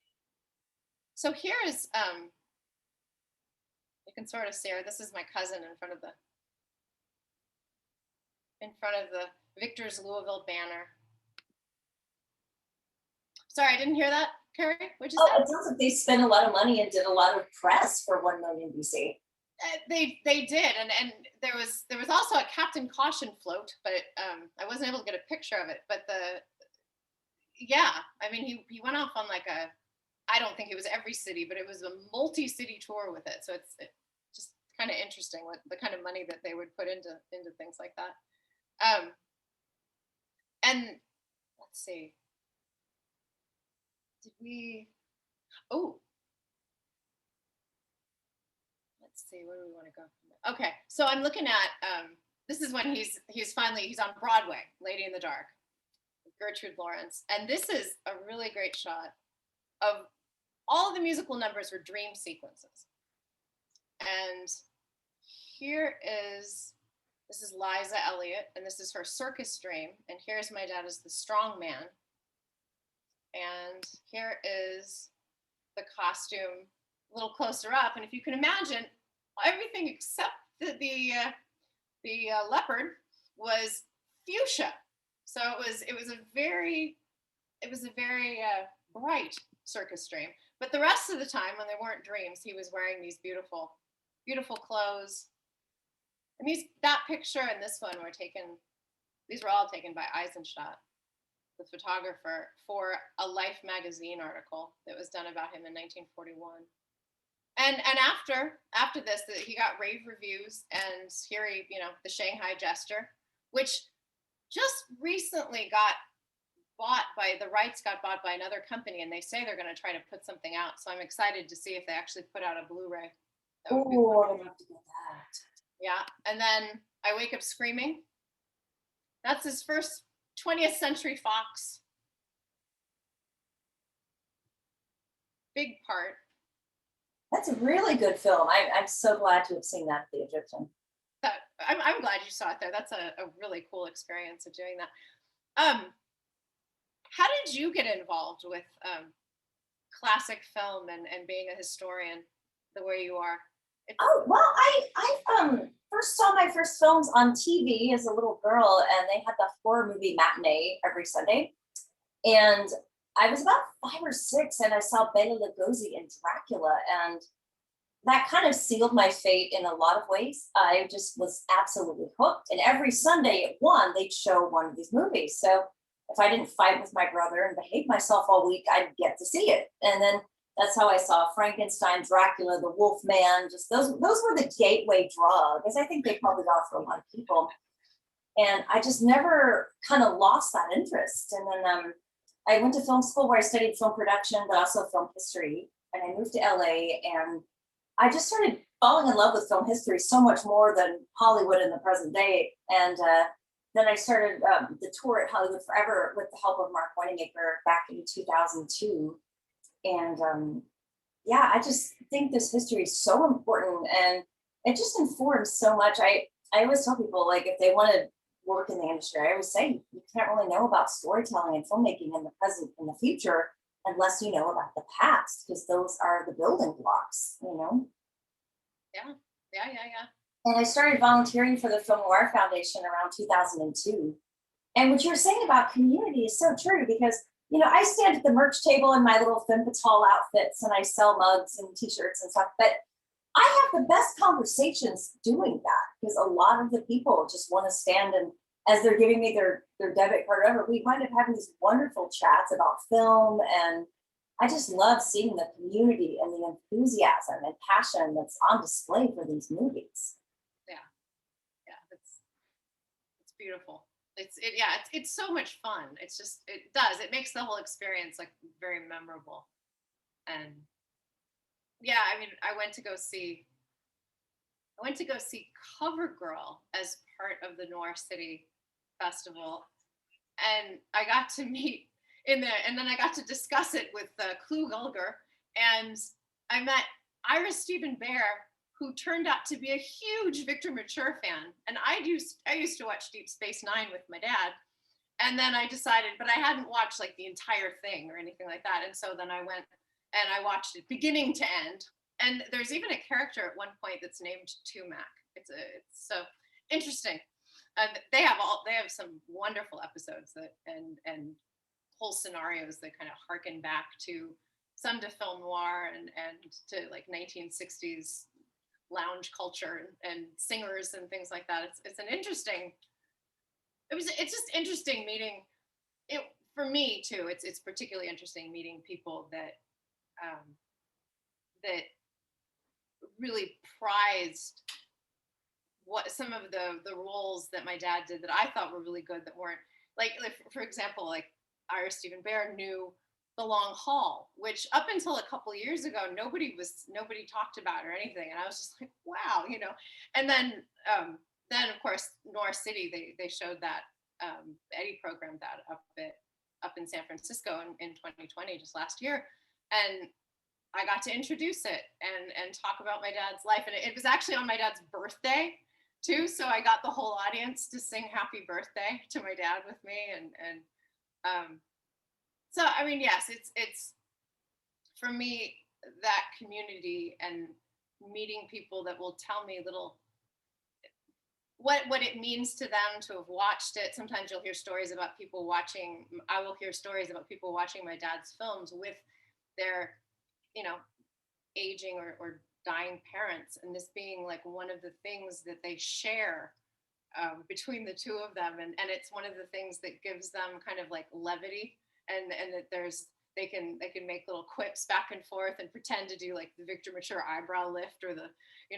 So here is, you can sort of see her. This is my cousin in front of the Victor's Louisville banner. Sorry, I didn't hear that, Carrie. What'd you say? It sounds like they spent a lot of money and did a lot of press for 1 million BC. They did, and there was also a Captain Caution float, but I wasn't able to get a picture of it. But I mean, he went off on like I don't think it was every city, but it was a multi-city tour with it. So it's just kind of interesting what the kind of money that they would put into things like that. And let's see. Let's see, where do we want to go from there? Okay, so I'm looking at, this is when he's on Broadway, Lady in the Dark, Gertrude Lawrence. And this is a really great shot of all of the musical numbers were dream sequences. And this is Liza Elliott, and this is her circus dream. And here's my dad as the strong man. And here is the costume a little closer up. And if you can imagine, everything except the leopard was fuchsia. So it was a very bright circus dream. But the rest of the time, when there weren't dreams, he was wearing these beautiful, beautiful clothes. And that picture and this one these were all taken by Eisenstadt, the photographer, for a Life magazine article that was done about him in 1941. And after this, he got rave reviews, and here the Shanghai Jester, which just recently got bought by another company, and they say they're going to try to put something out. So I'm excited to see if they actually put out a Blu-ray. Oh, I would love to get that. Yeah, and then I Wake Up Screaming. That's his first 20th Century Fox big part. That's a really good film. I'm so glad to have seen that, The Egyptian. That I'm glad you saw it there. That's a really cool experience of doing that. Um, how did you get involved with classic film and being a historian the way you are? It, Oh, well, I first saw my first films on TV as a little girl, and they had the horror movie matinee every Sunday. And I was about 5 or 6, and I saw Bela Lugosi in Dracula, and that kind of sealed my fate in a lot of ways. I just was absolutely hooked. And every Sunday at 1, they'd show one of these movies. So if I didn't fight with my brother and behave myself all week, I'd get to see it. And then that's how I saw Frankenstein, Dracula, the Wolf Man. Just those were the gateway drug, as I think they probably are for a lot of people. And I just never kind of lost that interest. And then I went to film school where I studied film production, but also film history. And I moved to LA, and I just started falling in love with film history so much more than Hollywood in the present day. And then I started the tour at Hollywood Forever with the help of Mark Wanamaker back in 2002. And yeah, I just think this history is so important, and it just informs so much. I always tell people, like, if they want to work in the industry, I always say you can't really know about storytelling and filmmaking in the present and the future unless you know about the past, because those are the building blocks, you know. yeah, yeah. And I started volunteering for the Film Noir Foundation around 2002. And what you were saying about community is so true, because I stand at the merch table in my little femme fatale outfits, and I sell mugs and t-shirts and stuff. But I have the best conversations doing that, because a lot of the people just want to stand, and as they're giving me their debit card over, we wind up having these wonderful chats about film. And I just love seeing the community and the enthusiasm and passion that's on display for these movies. Yeah, yeah. It's beautiful. Yeah, it's so much fun. It's just it makes the whole experience like very memorable. And yeah, I mean, I went to go see CoverGirl as part of the Noir City Festival, and I got to meet in there, and then I got to discuss it with Clu Gulger, and I met Ira Stephen Bear, who turned out to be a huge Victor Mature fan, and I used to watch Deep Space Nine with my dad, and then I decided, but I hadn't watched like the entire thing or anything like that, and so then I went and I watched it beginning to end. And there's even a character at one point that's named Tumac. It's so interesting. They have some wonderful episodes that and whole scenarios that kind of harken back to some to film noir and to like 1960s lounge culture and singers and things like that. It's an interesting. It's just interesting meeting it for me too. It's particularly interesting meeting people um, that really prized what some of the roles that my dad did that I thought were really good that weren't like for example, like Ira Stephen Bear knew The Long Haul, which up until a couple of years ago nobody talked about or anything, and I was just like, wow. And then of course Noir City, they showed that Eddie programmed that up in San Francisco in 2020, just last year, and I got to introduce it and talk about my dad's life. And it was actually on my dad's birthday too. So I got the whole audience to sing happy birthday to my dad with me. And so, I mean, yes, it's for me, that community and meeting people that will tell me little, what it means to them to have watched it. Sometimes you'll hear stories about people watching, I will hear stories about people watching my dad's films with their, you know, aging or dying parents, and this being like one of the things that they share between the two of them, and it's one of the things that gives them kind of like levity, and that they can make little quips back and forth and pretend to do like the Victor Mature eyebrow lift or the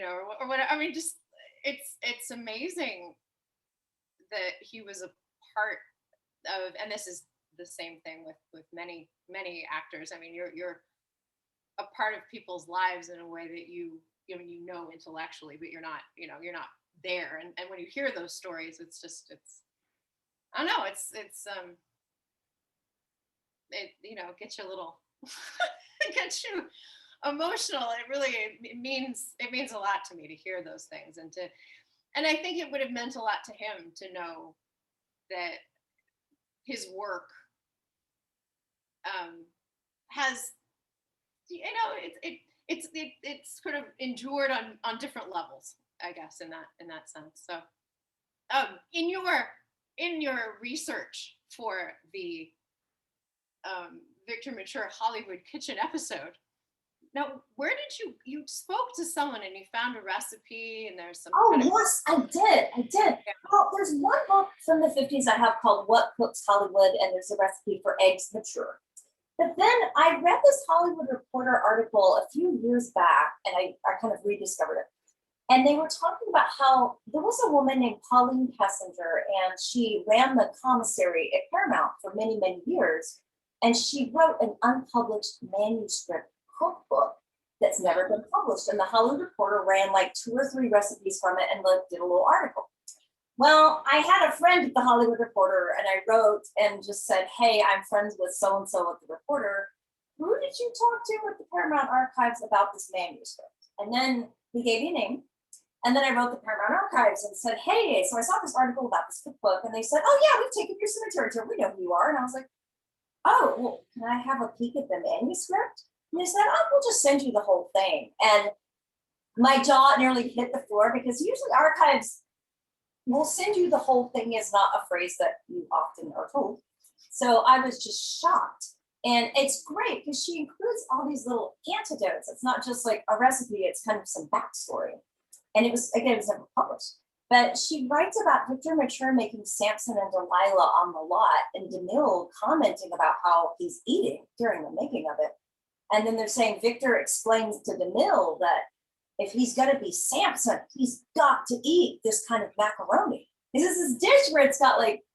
or whatever. I mean, just it's amazing that he was a part of, and this is the same thing with many actors. I mean, you're a part of people's lives in a way that you know intellectually, but you're not there. And when you hear those stories, it's I don't know, it gets you a little gets you emotional. It means a lot to me to hear those things, and I think it would have meant a lot to him to know that his work um, has, it's sort of endured on different levels, I guess, in that sense. So in your research for the Victor Mature Hollywood Kitchen episode, now where did you spoke to someone and you found a recipe and there's some Oh, kind of yes, I did. I did. Well, there's one book from the 50s I have called What Cooks Hollywood, and there's a recipe for eggs mature. But then I read this Hollywood Reporter article a few years back, and I kind of rediscovered it. And they were talking about how there was a woman named Pauline Kessinger, and she ran the commissary at Paramount for many, many years. And she wrote an unpublished manuscript cookbook that's never been published. And the Hollywood Reporter ran like 2 or 3 recipes from it and like, did a little article. Well, I had a friend at the Hollywood Reporter, and I wrote and just said, "Hey, I'm friends with so and so at the Reporter. Who did you talk to at the Paramount Archives about this manuscript?" And then he gave me a name. And then I wrote the Paramount Archives and said, "Hey, so I saw this article about this cookbook." And they said, "Oh, yeah, we've taken your cemetery tour. We know who you are." And I was like, "Oh, well, can I have a peek at the manuscript?" And they said, "Oh, we'll just send you the whole thing." And my jaw nearly hit the floor because usually archives will send you the whole thing is not a phrase that you often are told. So I was just shocked. And it's great because she includes all these little antidotes. It's not just like a recipe, it's kind of some backstory. And it was, again, it was never published. But she writes about Victor Mature making Samson and Delilah on the lot, and DeMille commenting about how he's eating during the making of it. And then they're saying Victor explains to DeMille that if he's going to be Samson, he's got to eat this kind of macaroni. This is this dish where it's got like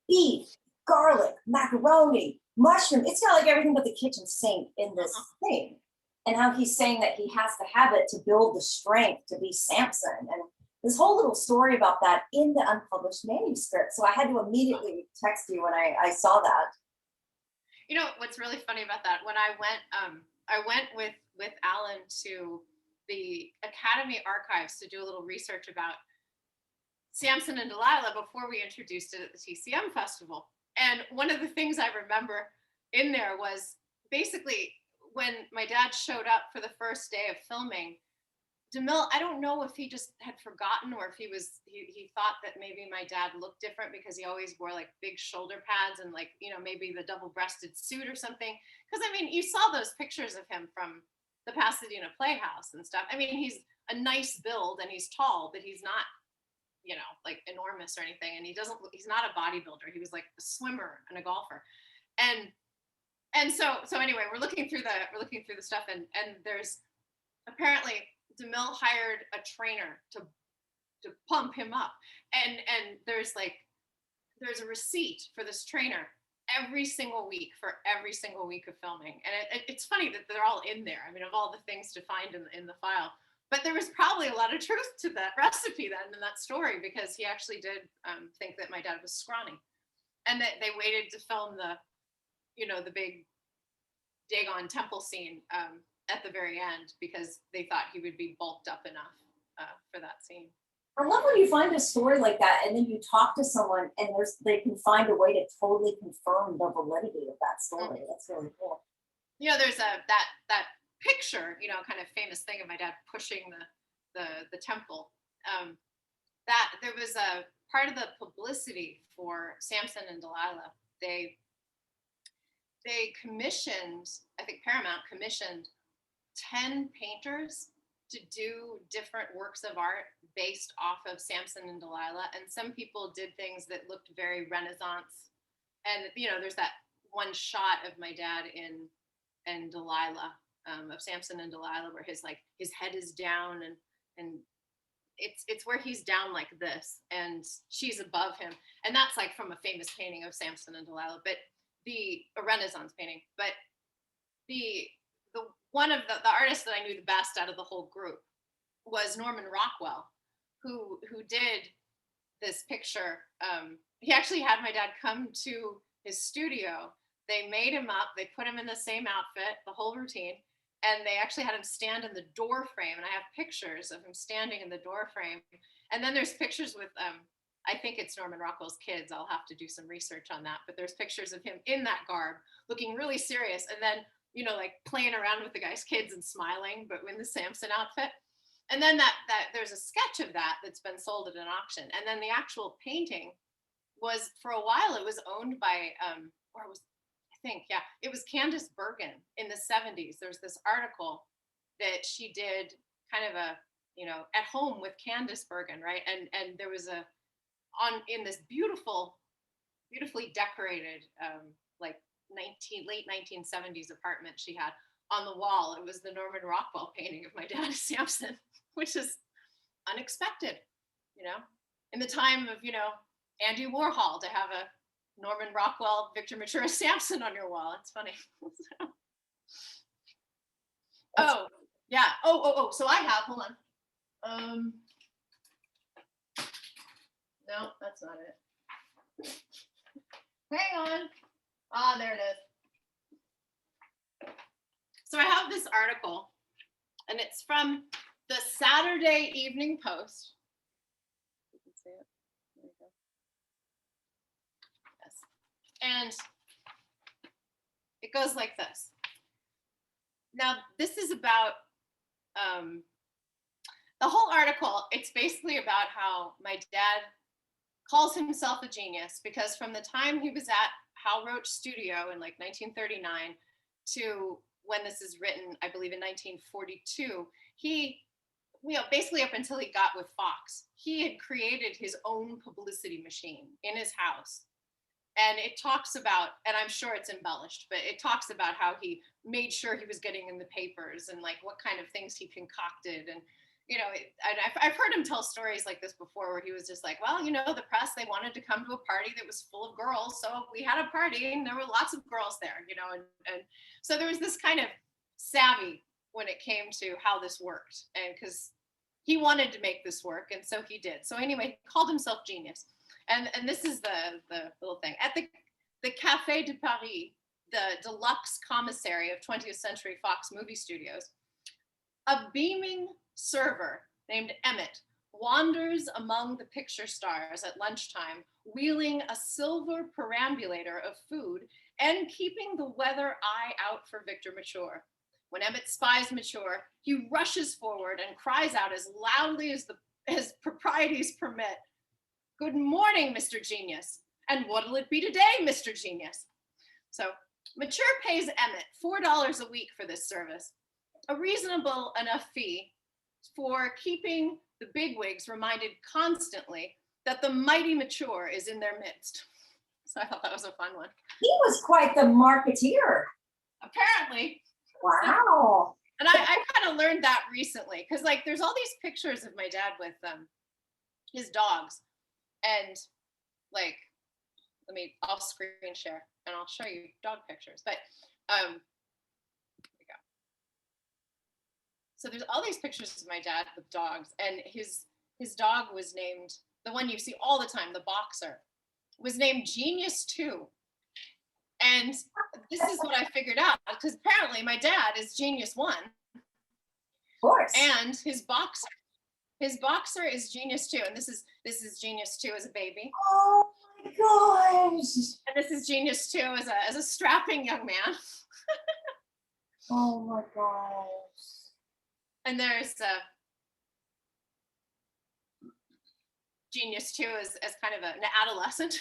beef, garlic, macaroni, mushroom. It's got like everything but the kitchen sink in this thing. And how he's saying that he has to have it to build the strength to be Samson. And this whole little story about that in the unpublished manuscript. So I had to immediately text you when I saw that. What's really funny about that? When I went with Alan to the Academy Archives to do a little research about Samson and Delilah before we introduced it at the TCM Festival. And one of the things I remember in there was basically when my dad showed up for the first day of filming, DeMille, I don't know if he just had forgotten or if he thought that maybe my dad looked different because he always wore like big shoulder pads and like, maybe the double-breasted suit or something. Because I mean, you saw those pictures of him from the Pasadena Playhouse and stuff. I mean, he's a nice build and he's tall, but he's not, like enormous or anything. And he's not a bodybuilder. He was like a swimmer and a golfer. And so anyway, we're looking through the stuff and there's apparently DeMille hired a trainer to pump him up. And there's a receipt for this trainer every single week for every single week of filming. And it's funny that they're all in there. I mean, of all the things to find in the file, but there was probably a lot of truth to that recipe then in that story, because he actually did think that my dad was scrawny, and that they waited to film the big Dagon temple scene at the very end because they thought he would be bulked up enough for that scene. I love when you find a story like that and then you talk to someone and they can find a way to totally confirm the validity of that story. That's really cool. There's that picture, kind of famous thing of my dad pushing the temple. That there was a part of the publicity for Samson and Delilah. They commissioned, I think Paramount commissioned 10 painters to do different works of art based off of Samson and Delilah. And some people did things that looked very Renaissance. And, there's that one shot of my dad and Delilah, of Samson and Delilah, where his head is down and it's where he's down like this and she's above him. And that's like from a famous painting of Samson and Delilah, but a Renaissance painting. But the one of the artists that I knew the best out of the whole group was Norman Rockwell, who did this picture. He actually had my dad come to his studio They made him up. They put him in the same outfit, the whole routine, and they actually had him stand in the door frame. And I have pictures of him standing in the door frame. And then there's pictures with I think it's Norman Rockwell's kids. I'll have to do some research on that. But there's pictures of him in that garb, looking really serious, and then like playing around with the guy's kids and smiling, but in the Samson outfit. And then that there's a sketch of that that's been sold at an auction. And then the actual painting was, for a while, it was owned by or it was, I think, yeah, it was Candace Bergen in the 70s. There's this article that she did, kind of a at home with Candace Bergen, right? And there was in this beautifully decorated like late 1970s apartment she had, on the wall, it was the Norman Rockwell painting of my dad Samson, which is unexpected, in the time of Andy Warhol, to have a Norman Rockwell Victor Mature Samson on your wall. It's funny. Oh yeah. So I have, hold on. No, that's not it. Hang on. There it is. So I have this article, and it's from the Saturday Evening Post. You can see it. There you go. Yes. And it goes like this. Now, this is about the whole article. It's basically about how my dad calls himself a genius, because from the time he was at Hal Roach Studio in like 1939 to when this is written, I believe in 1942, he, basically up until he got with Fox, he had created his own publicity machine in his house. And it talks about, and I'm sure it's embellished, but it talks about how he made sure he was getting in the papers and like what kind of things he concocted. And I've heard him tell stories like this before, where he was just like, well, the press, they wanted to come to a party that was full of girls, so we had a party and there were lots of girls there, and so there was this kind of savvy when it came to how this worked, and because he wanted to make this work, and so he did. So anyway, he called himself genius, and this is the little thing at the Café de Paris, the deluxe commissary of 20th Century Fox movie studios. A beaming server named Emmett wanders among the picture stars at lunchtime, wheeling a silver perambulator of food and keeping the weather eye out for Victor Mature. When Emmett spies Mature, he rushes forward and cries out as loudly as proprieties permit, "Good morning, Mr. Genius. And what'll it be today, Mr. Genius?" So Mature pays Emmett $4 a week for this service, a reasonable enough fee for keeping the bigwigs reminded constantly that the mighty Mature is in their midst. So I thought that was a fun one. He was quite the marketeer. Apparently. Wow. And I kind of learned that recently, because like there's all these pictures of my dad with his dogs, and like I'll screen share and I'll show you dog pictures. But here we go. So there's all these pictures of my dad with dogs, and his dog was named, the one you see all the time, the boxer, was named Genius 2. And this is what I figured out, because apparently my dad is Genius 1. Of course. And his boxer is Genius 2. And this is Genius 2 as a baby. Oh my gosh. And this is Genius 2 as a strapping young man. Oh my gosh. And there's Genius 2 as kind of an adolescent.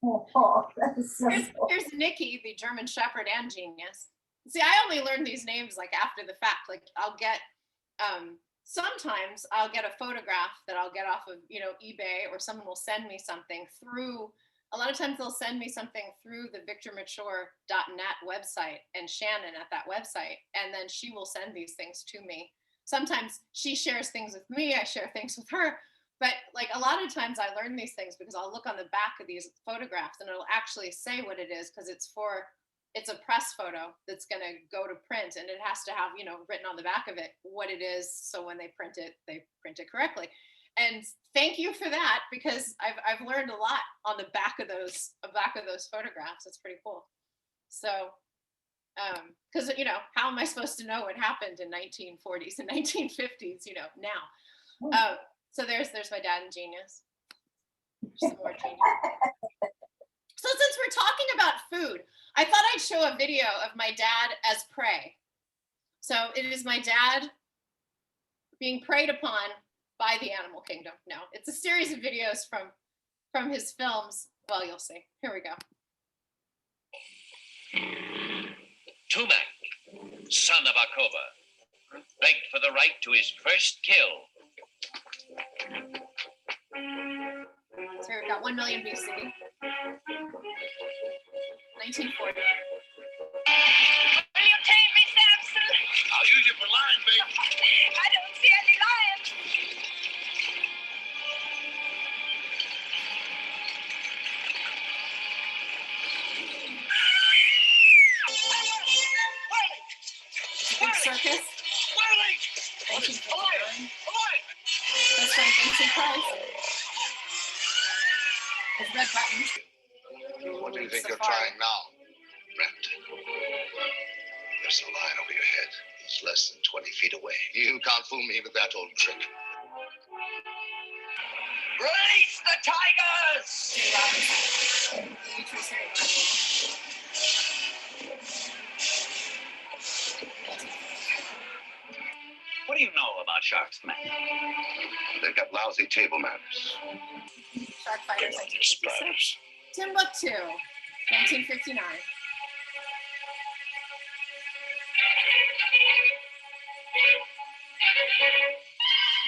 Oh, that is so cool. Here's Nikki, the German Shepherd and Genius. See, I only learned these names like after the fact. Like I'll get, sometimes I'll get a photograph that I'll get off of, eBay, or someone will send me something through, a lot of times they'll send me something through the victormature.net website, and Shannon at that website, and then she will send these things to me. Sometimes she shares things with me, I share things with her. But like a lot of times I learn these things because I'll look on the back of these photographs and it'll actually say what it is, because it's a press photo that's going to go to print, and it has to have, written on the back of it what it is. So when they print it correctly. And thank you for that, because I've learned a lot on the back of those photographs. It's pretty cool. So, because how am I supposed to know what happened in 1940s and 1950s? Now. So there's my dad and Genius. Some more Genius. So since we're talking about food, I thought I'd show a video of my dad as prey. So it is my dad being preyed upon by the animal kingdom. No, it's a series of videos from his films. Well, you'll see. Here we go. Tumak, son of Akova, begged for the right to his first kill. So we've got 1 million BC, 1940. Will you take me, Samson? I'll use you for lines, babe. I don't see any lions. Big Circus, 1959. That's from Vincent Price. With red buttons. What do you think you're Safari. trying now, Brent? There's a line over your head. It's less than 20 feet away. You can't fool me with that old trick. Release the tigers! Jay Robinson. Features him. What do you know about sharks, man? They've got lousy table manners. Shark Fighters, They're 1956. spiders. Timbuktu, 1959.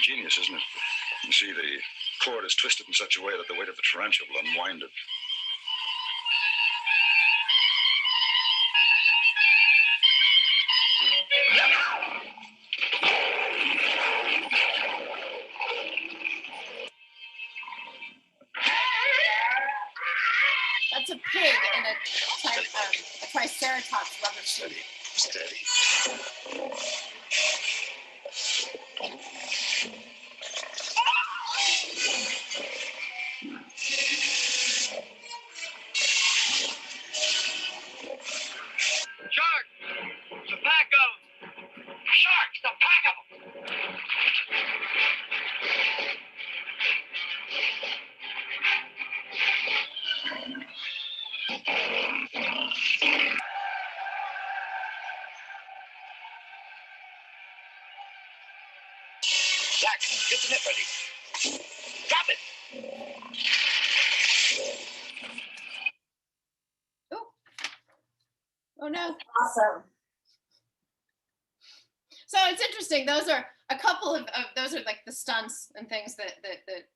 Genius, isn't it? You see, the cord is twisted in such a way that the weight of the tarantula will unwind it. That's a pig in a triceratops rubber suit. Steady. Shark! It's a pack of sharks! A pack of them! Jack, get the net ready. Drop it! Oh no. Awesome. So it's interesting. Those are a couple of those are like the stunts and things that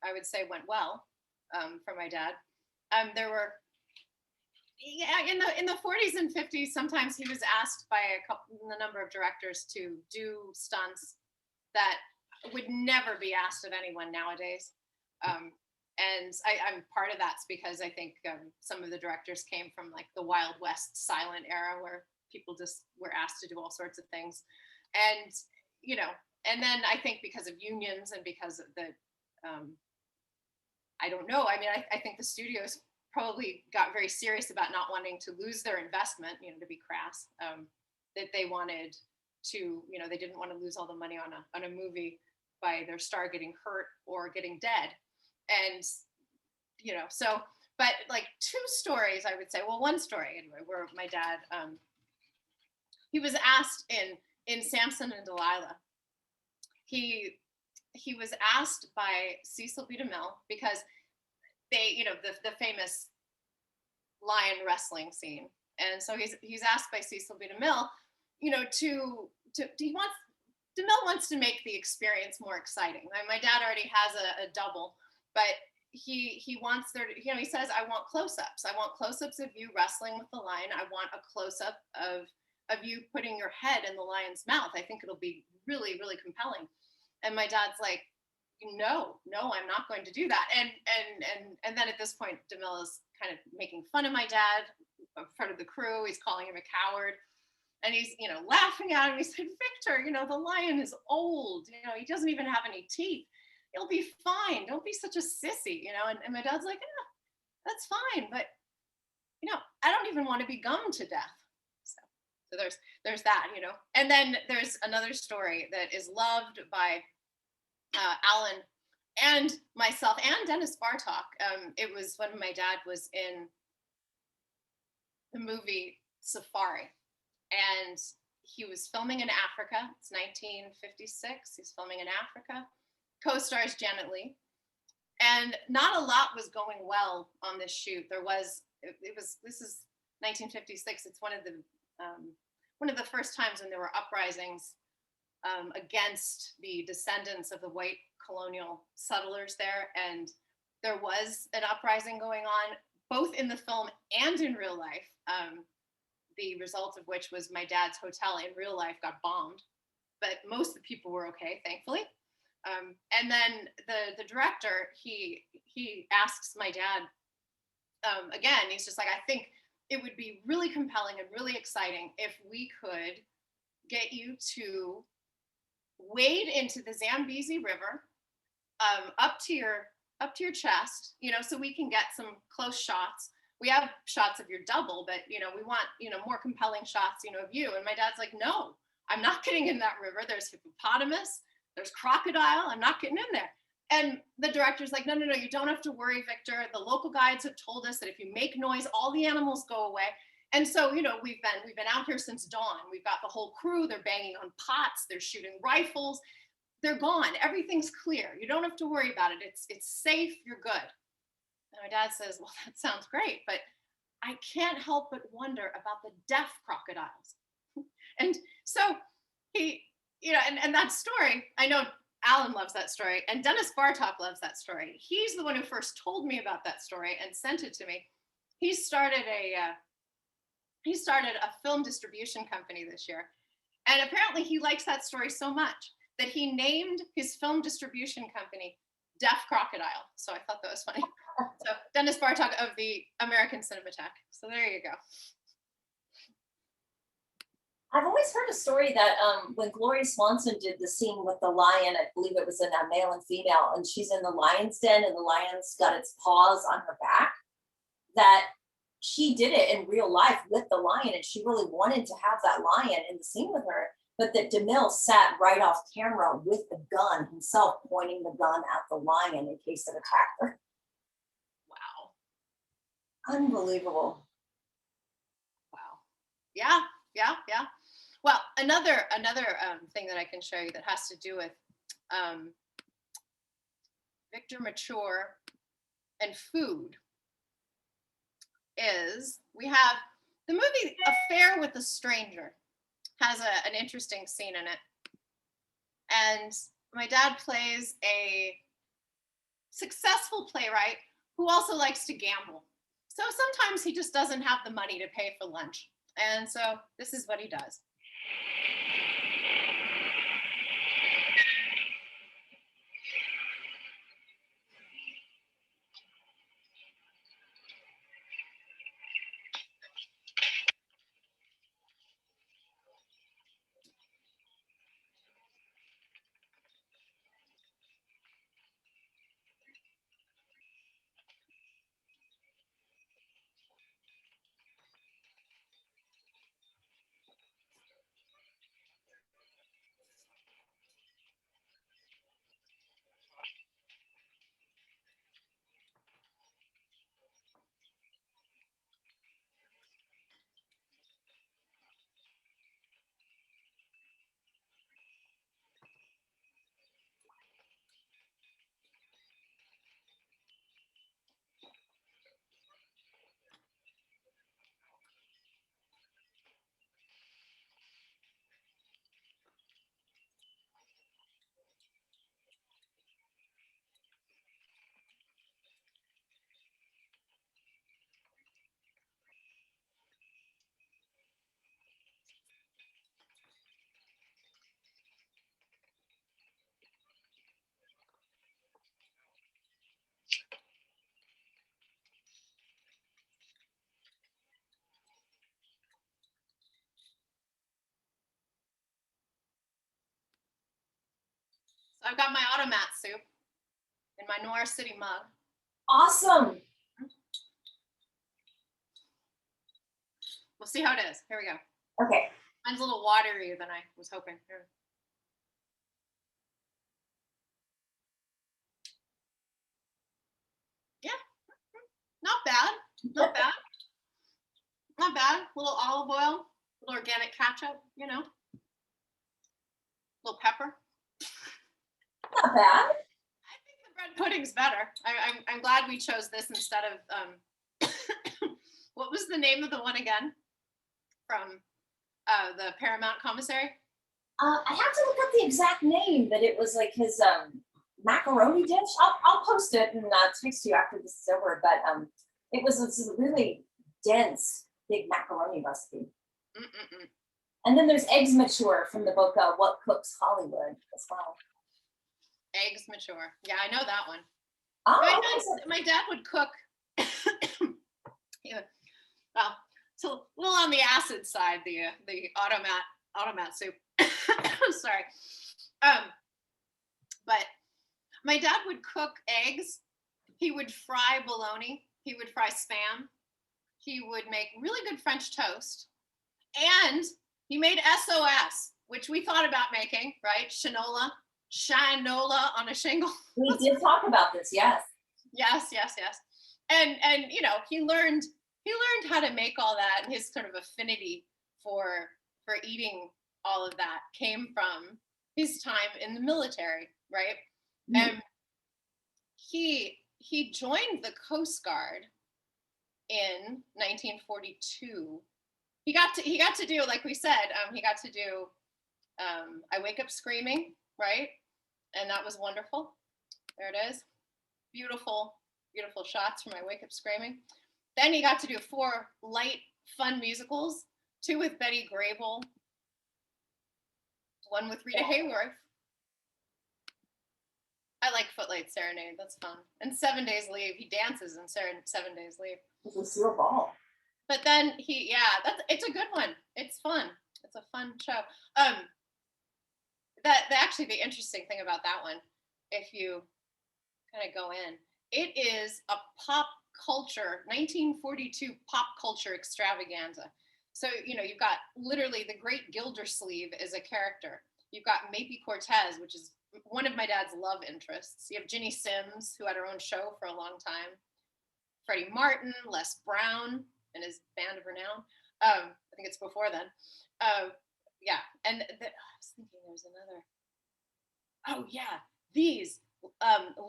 I would say went well for my dad. There were, yeah, in the 40s and 50s, sometimes he was asked by a number of directors to do stunts that would never be asked of anyone nowadays. And I'm part of that's because I think some of the directors came from like the Wild West silent era where people just were asked to do all sorts of things. And, and then I think because of unions and because of the, I don't know. I mean, I think the studios probably got very serious about not wanting to lose their investment, to be crass, that they wanted to, they didn't want to lose all the money on a movie by their star getting hurt or getting dead. And, so, but like two stories, I would say, well, one story anyway, where my dad, he was asked in Samson and Delilah, he was asked by Cecil B. DeMille because they, the famous lion wrestling scene. And so he's asked by Cecil B. DeMille, DeMille wants to make the experience more exciting. My dad already has a double, but he wants there to, he says, I want close-ups. I want close-ups of you wrestling with the lion. I want a close-up of you putting your head in the lion's mouth. I think it'll be really, really compelling. And my dad's like, no, I'm not going to do that. And then at this point, DeMille is kind of making fun of my dad in front of the crew. He's calling him a coward. And he's, laughing at him. He said, Victor, the lion is old. He doesn't even have any teeth. He'll be fine. Don't be such a sissy, And my dad's like, that's fine. But, I don't even want to be gummed to death. So there's that, And then there's another story that is loved by Alan and myself and Dennis Bartok. It was when my dad was in the movie Safari, and he was filming in Africa. It's 1956. He's filming in Africa. Co-stars Janet Leigh, and not a lot was going well on this shoot. This is 1956. It's one of the first times when there were uprisings against the descendants of the white colonial settlers there, and there was an uprising going on both in the film and in real life. The result of which was my dad's hotel in real life got bombed, but most of the people were okay, thankfully. And then the director, he asks my dad again. He's just like, I think it would be really compelling and really exciting if we could get you to wade into the Zambezi River up to your chest, so we can get some close shots. We have shots of your double, but we want more compelling shots of you. And my dad's like, no, I'm not getting in that river. There's hippopotamus, there's crocodile, I'm not getting in there. And the director's like, no, you don't have to worry, Victor. The local guides have told us that if you make noise, all the animals go away. And so, we've been out here since dawn. We've got the whole crew. They're banging on pots. They're shooting rifles. They're gone. Everything's clear. You don't have to worry about it. It's safe. You're good. And my dad says, well, that sounds great, but I can't help but wonder about the deaf crocodiles. And so he, and that story, I know Alan loves that story, and Dennis Bartok loves that story. He's the one who first told me about that story and sent it to me. He started a film distribution company this year. And apparently he likes that story so much that he named his film distribution company Deaf Crocodile. So I thought that was funny. So Dennis Bartok of the American Cinematheque. So there you go. I've always heard a story that when Gloria Swanson did the scene with the lion, I believe it was in a male and female, and she's in the lion's den and the lion's got its paws on her back, that she did it in real life with the lion, and she really wanted to have that lion in the scene with her, but that DeMille sat right off camera with the gun himself, pointing the gun at the lion in case it attacked her. Wow. Unbelievable. Wow. Yeah. Well, another thing that I can show you that has to do with Victor Mature and food is we have the movie Affair with a Stranger has an interesting scene in it. And my dad plays a successful playwright who also likes to gamble. So sometimes he just doesn't have the money to pay for lunch. And so this is what he does. So I've got my automat soup in my Noir City mug. Awesome. We'll see how it is. Here we go. Okay. Mine's a little waterier than I was hoping. Here. Yeah, not bad. Not bad. Not bad. A little olive oil, a little organic ketchup, you know, a little pepper. Not bad. I think the bread pudding's better. I'm glad we chose this instead of what was the name of the one again from the Paramount commissary? I have to look up the exact name, but it was like his macaroni dish. I'll post it and text you after this is over. But it was this really dense, big macaroni recipe. Mm-mm-mm. And then there's Eggs Mature from the book What Cooks Hollywood as well. Eggs Mature. Yeah, I know that one. Oh, My dad would cook. Yeah, well, it's a little on the acid side, the automat soup. Sorry. But my dad would cook eggs. He would fry bologna. He would fry Spam. He would make really good French toast. And he made SOS, which we thought about making, right? Shinola on a shingle. we did talk about this, yes. Yes. And you know, he learned how to make all that, and his sort of affinity for eating all of that came from his time in the military, right? Mm. And he joined the Coast Guard in 1942. He got to do, like we said, he got to do I Wake Up Screaming, right? And that was wonderful. There it is. Beautiful shots from I Wake Up Screaming. Then he got to do 4 light, fun musicals, 2 with Betty Grable, 1 with Rita Hayworth. I like Footlight Serenade. That's fun. And 7 Days Leave. He dances in 7 Days Leave. It was your ball. But then it's a good one. It's fun. It's a fun show. Actually the interesting thing about that one, if you kind of go in, it is a pop culture 1942 pop culture extravaganza. So you know, you've got literally the Great Gildersleeve as a character. You've got Maype Cortez, which is one of my dad's love interests. You have Ginny Sims, who had her own show for a long time. Freddie Martin, Les Brown, and his band of renown. I think it's before then. Yeah, and I was thinking there was another. Oh yeah, these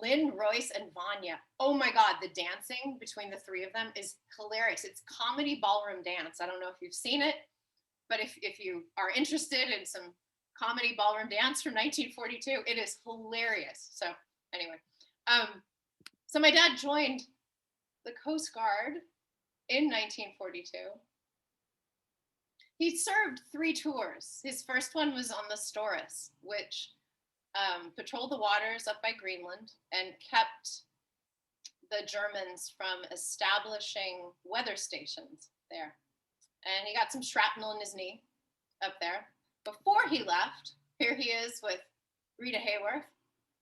Lynn, Royce, and Vanya. Oh my God, the dancing between the 3 of them is hilarious. It's comedy ballroom dance. I don't know if you've seen it, but if you are interested in some comedy ballroom dance from 1942, it is hilarious. So anyway, so my dad joined the Coast Guard in 1942. He served 3 tours. His first one was on the Storis, which patrolled the waters up by Greenland and kept the Germans from establishing weather stations there. And he got some shrapnel in his knee up there. Before he left, here he is with Rita Hayworth,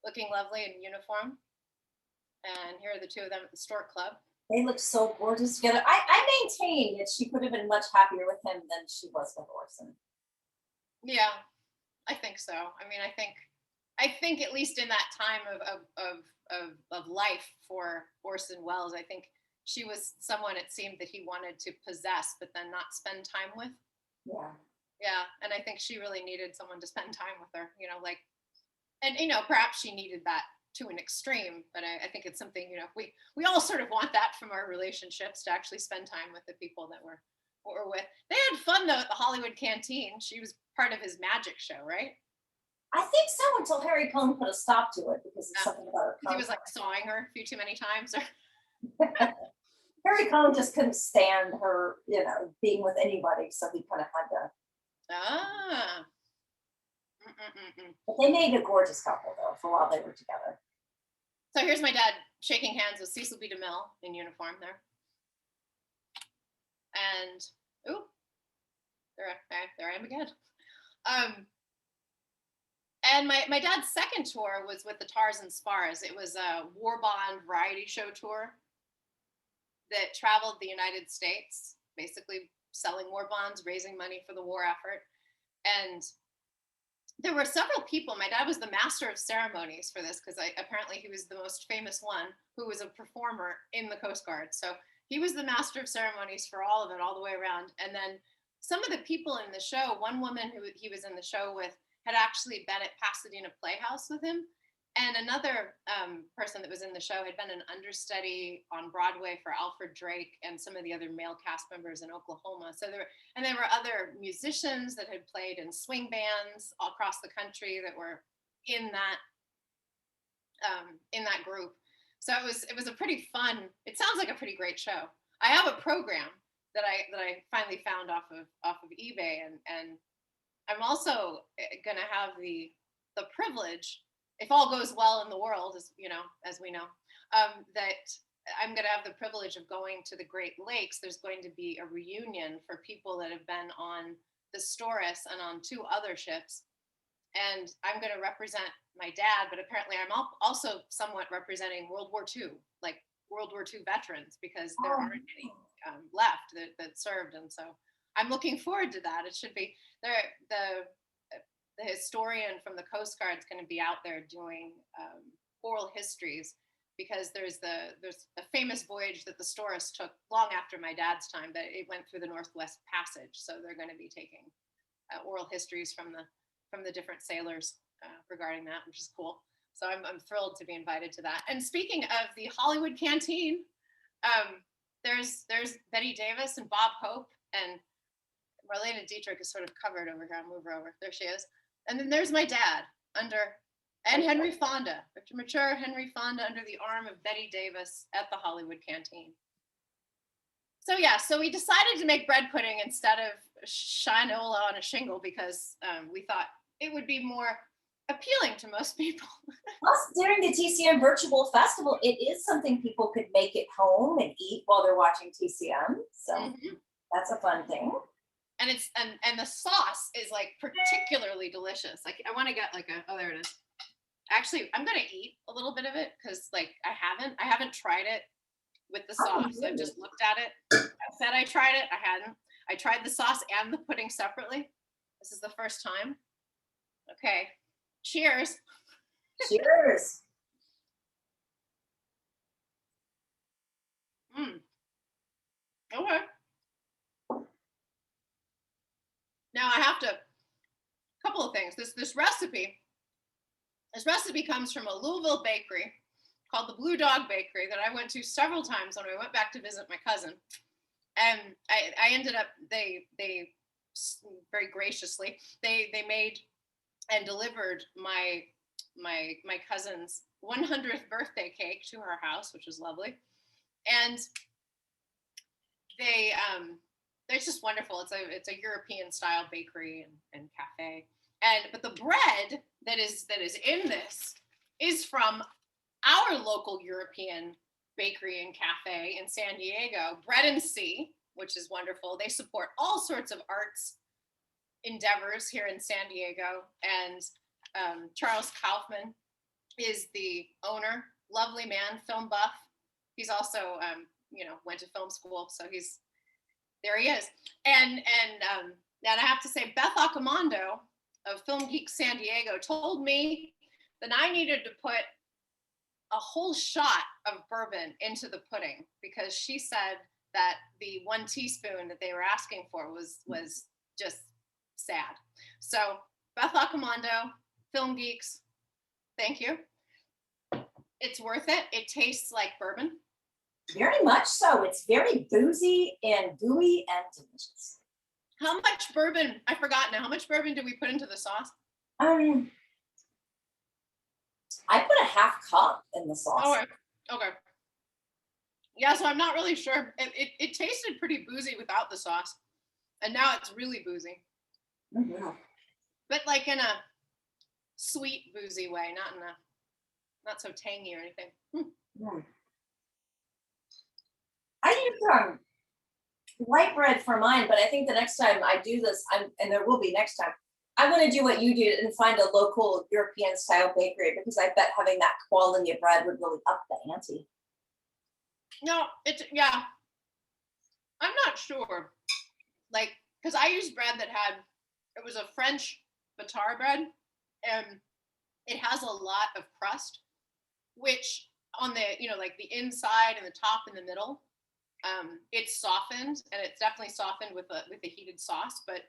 looking lovely in uniform. And here are the 2 of them at the Stork Club. They look so gorgeous together. I maintain that she could have been much happier with him than she was with Orson. Yeah, I think so. I mean, I think at least in that time of life for Orson Welles, I think she was someone it seemed that he wanted to possess, but then not spend time with. Yeah. Yeah, and I think she really needed someone to spend time with her, you know, like, and, you know, perhaps she needed that to an extreme, but I think it's something, you know, we all sort of want that from our relationships, to actually spend time with the people that we're with. They had fun though at the Hollywood Canteen. She was part of his magic show, right? I think so, until Harry Cohn put a stop to it because it's something about her. He was like sawing her a few too many times. Harry Cohn just couldn't stand her, you know, being with anybody, so he kind of had to. Ah. But they made a gorgeous couple though for while they were together. So here's my dad shaking hands with Cecil B. DeMille in uniform there. And ooh, there I am again. And my dad's second tour was with the Tars and Spars. It was a war bond variety show tour that traveled the United States, basically selling war bonds, raising money for the war effort. And there were several people. My dad was the master of ceremonies for this because apparently he was the most famous one who was a performer in the Coast Guard. So he was the master of ceremonies for all of it, all the way around. And then some of the people in the show, one woman who he was in the show with had actually been at Pasadena Playhouse with him. And another person that was in the show had been an understudy on Broadway for Alfred Drake and some of the other male cast members in Oklahoma. So there were other musicians that had played in swing bands all across the country that were in that group. So it was a pretty fun. It sounds like a pretty great show. I have a program that I finally found off of eBay, and I'm also going to have the privilege, if all goes well in the world, as we know, that I'm going to have the privilege of going to the Great Lakes. There's going to be a reunion for people that have been on the Storis and on 2 other ships. And I'm going to represent my dad, but apparently I'm also somewhat representing World War II, like World War II veterans, because there aren't any left that served. And so I'm looking forward to that. It should be there. The historian from the Coast Guard is going to be out there doing oral histories, because there's a famous voyage that the Storis took long after my dad's time, that it went through the Northwest Passage. So they're going to be taking oral histories from the different sailors regarding that, which is cool. So I'm thrilled to be invited to that. And speaking of the Hollywood Canteen, there's Betty Davis and Bob Hope, and Marlena Dietrich is sort of covered over here. I'll move her over. There she is. And then there's my dad and Henry Fonda, mature Henry Fonda under the arm of Betty Davis at the Hollywood Canteen. So yeah, so we decided to make bread pudding instead of shinola on a shingle, because we thought it would be more appealing to most people. Plus, during the TCM Virtual Festival, it is something people could make at home and eat while they're watching TCM. So that's a fun thing. And it's and the sauce is like particularly delicious. Like I want to get like there it is. Actually, I'm gonna eat a little bit of it because like I haven't tried it with the sauce. I've just looked at it. I said I tried it. I hadn't. I tried the sauce and the pudding separately. This is the first time. Okay. Cheers. Cheers. Okay. Now I have to, couple of things. This recipe comes from a Louisville bakery called the Blue Dog Bakery that I went to several times when I went back to visit my cousin. And I ended up, they very graciously, they made and delivered my cousin's 100th birthday cake to her house, which was lovely. And it's just wonderful. It's a European style bakery and cafe. But the bread that is in this is from our local European bakery and cafe in San Diego, Bread and Sea, which is wonderful. They support all sorts of arts endeavors here in San Diego. And Charles Kaufman is the owner, lovely man, film buff. He's also, went to film school, so there he is. And I have to say, Beth Accomando of Film Geek San Diego told me that I needed to put a whole shot of bourbon into the pudding, because she said that the 1 teaspoon that they were asking for was just sad. So Beth Accomando, Film Geeks, thank you. It's worth it. It tastes like bourbon. Very much so. It's very boozy and gooey and delicious. How much bourbon? I forgot now. How much bourbon did we put into the sauce? I put a half cup in the sauce. Okay. Yeah, so I'm not really sure. It tasted pretty boozy without the sauce, and now it's really boozy. Mm-hmm. But like in a sweet boozy way, not so tangy or anything. Mm. I use white bread for mine, but I think the next time I do this, and there will be next time, I'm going to do what you did and find a local European style bakery, because I bet having that quality of bread would really up the ante. No, I'm not sure. like, because I used bread that it was a French batar bread, and it has a lot of crust, which on the, like the inside and the top and the middle, it's softened, and it's definitely softened with the heated sauce, but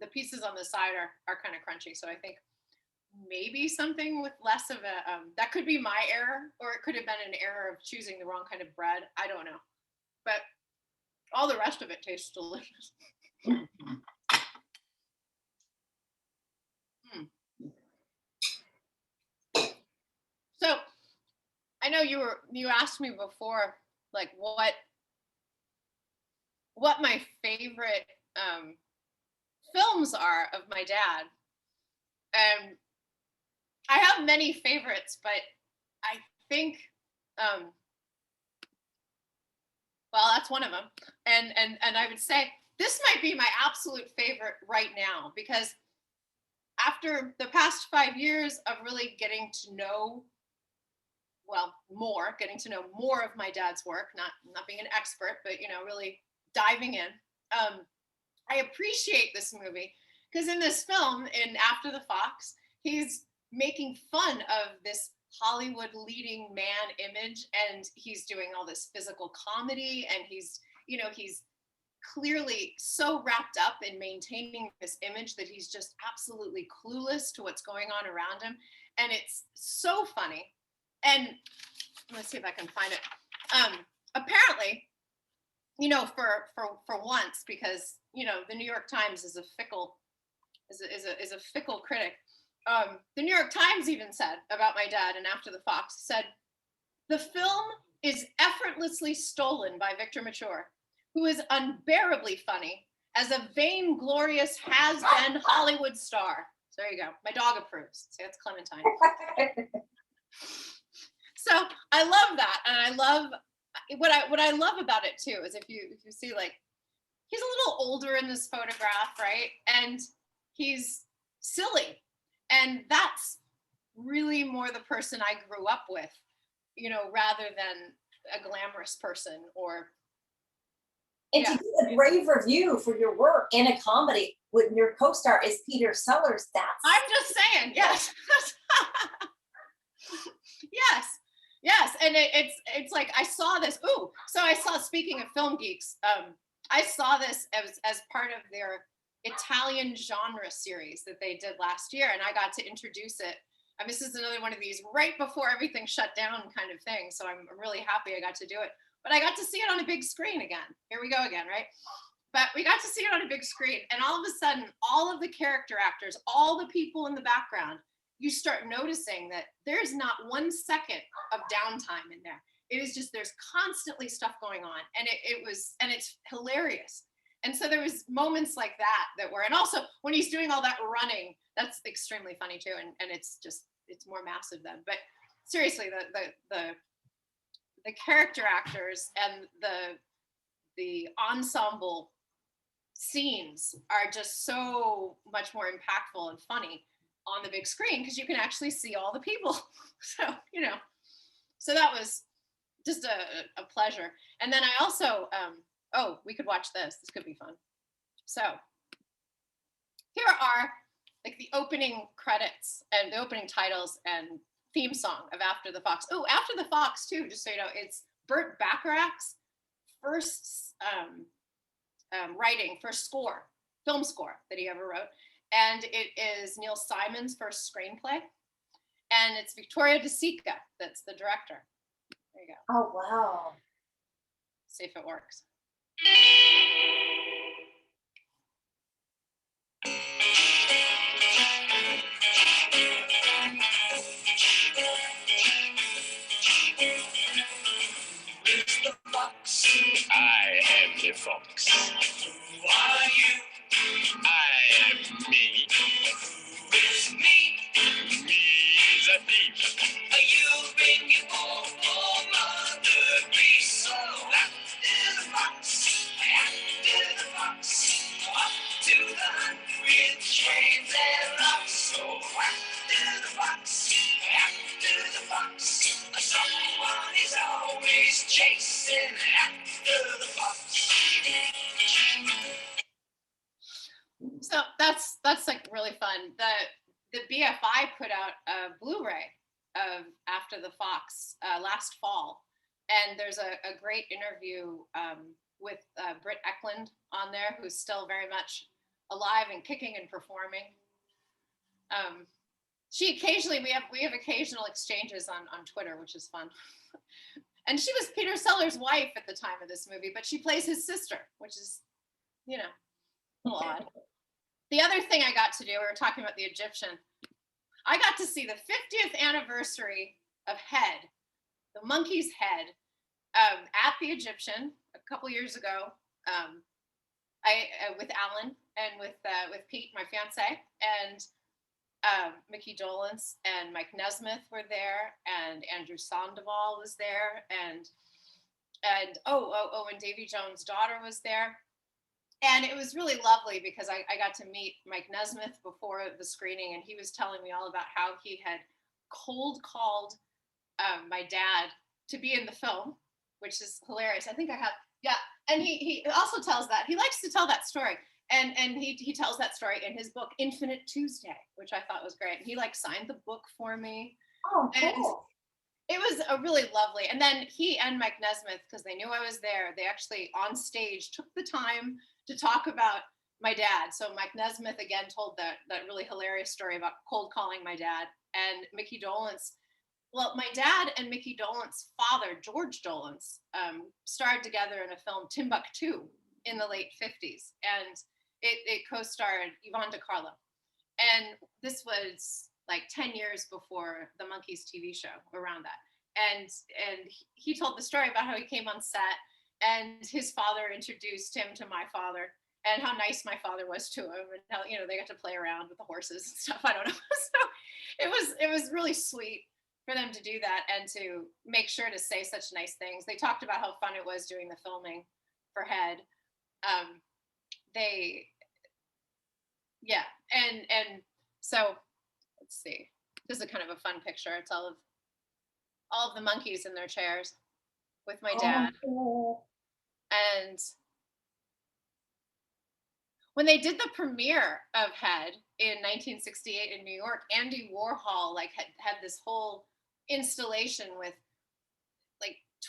the pieces on the side are kind of crunchy. So I think maybe something with less of a, that could be my error, or it could have been an error of choosing the wrong kind of bread. I don't know. But all the rest of it tastes delicious. So I know you asked me before, like what my favorite films are of my dad. And I have many favorites, but I think, well, that's one of them. And I would say this might be my absolute favorite right now, because after the past 5 years of really getting to know more of my dad's work, not being an expert, but really diving in. I appreciate this movie because in this film, in After the Fox, he's making fun of this Hollywood leading man image, and he's doing all this physical comedy, and he's clearly so wrapped up in maintaining this image that he's just absolutely clueless to what's going on around him, and it's so funny. And let's see if I can find it. Apparently, for once, because the New York Times is a fickle critic. The New York Times even said about my dad and After the Fox, said the film is effortlessly stolen by Victor Mature, who is unbearably funny as a vainglorious has-been Hollywood star. So there you go. My dog approves. See, that's Clementine. So I love that, and I love what I love about it too is if you see, like, he's a little older in this photograph, right? And he's silly, and that's really more the person I grew up with, rather than a glamorous person or. And to get a rave review for your work in a comedy when your co-star is Peter Sellers, I'm just saying, yes. Yes, and it's like I saw this. Ooh, so I saw. Speaking of Film Geeks, I saw this as part of their Italian genre series that they did last year, and I got to introduce it. And this is another one of these right before everything shut down kind of thing. So I'm really happy I got to do it. But I got to see it on a big screen again. Here we go again, right? But we got to see it on a big screen, and all of a sudden, all of the character actors, all the people in the background, you start noticing that there's not 1 second of downtime in there. It is just, there's constantly stuff going on, and it's hilarious. And so there was moments like that were, and also when he's doing all that running, that's extremely funny too. And it's more massive then. But seriously, the character actors and the ensemble scenes are just so much more impactful and funny on the big screen because you can actually see all the people. So that was just a pleasure. And then I also, we could watch this. This could be fun. So here are like the opening credits and the opening titles and theme song of After the Fox. Oh, After the Fox too, just so you know, it's Burt Bacharach's first film score that he ever wrote. And it is Neil Simon's first screenplay. And it's Victoria De Sica that's the director. There you go. Oh, wow. See if it works. Mr. Fox, I am the fox. Who are you? I am me. Who is me? Me is a thief. You've been your mother beast. So after the fox, after the fox, up to the hunt with chains and locks. So after the fox, someone is always chasing after the fox. So that's like really fun. The BFI put out a Blu-ray of After the Fox last fall, and there's a great interview with Britt Eklund on there, who's still very much alive and kicking and performing. She occasionally we have occasional exchanges on Twitter, which is fun. And she was Peter Sellers' wife at the time of this movie, but she plays his sister, which is, a little odd. The other thing I got to do, we were talking about the Egyptian. I got to see the 50th anniversary of Head, the monkey's head, at the Egyptian a couple years ago. I with Alan and with Pete, my fiance, and Mickey Dolenz and Mike Nesmith were there, and Andrew Sandoval was there, and Davy Jones' daughter was there. And it was really lovely because I got to meet Mike Nesmith before the screening, and he was telling me all about how he had cold called my dad to be in the film, which is hilarious. I think I have, yeah. And he also tells that, he likes to tell that story. And he tells that story in his book, Infinite Tuesday, which I thought was great. And he signed the book for me. Oh, And cool. it was a really lovely. And then he and Mike Nesmith, because they knew I was there, they actually on stage took the time to talk about my dad. So Mike Nesmith again told that really hilarious story about cold calling my dad. And Mickey Dolenz, well, my dad and Mickey Dolentz's father, George Dolenz, starred together in a film, Timbuktu, in the late 50s. And it co-starred Yvonne DiCarlo. And this was like 10 years before the Monkees TV show, around that. And he told the story about how he came on set and his father introduced him to my father and how nice my father was to him, and how, they got to play around with the horses and stuff. I don't know. So it was really sweet for them to do that and to make sure to say such nice things. They talked about how fun it was doing the filming for Head. And so let's see. This is kind of a fun picture. It's all of the monkeys in their chairs with my dad. Oh. And when they did the premiere of Head in 1968 in New York, Andy Warhol had this whole installation with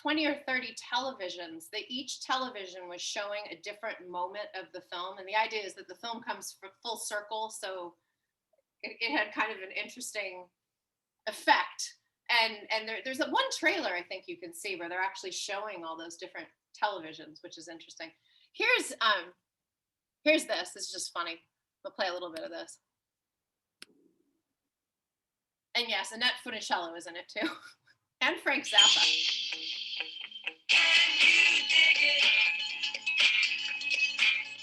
20 or 30 televisions. Each television was showing a different moment of the film, and the idea is that the film comes full circle, so it had kind of an interesting effect. And there's one trailer I think you can see where they're actually showing all those different televisions, which is interesting. Here's this. This is just funny. We'll play a little bit of this. And yes, Annette Funicello is in it too, and Frank Zappa. Can you dig it?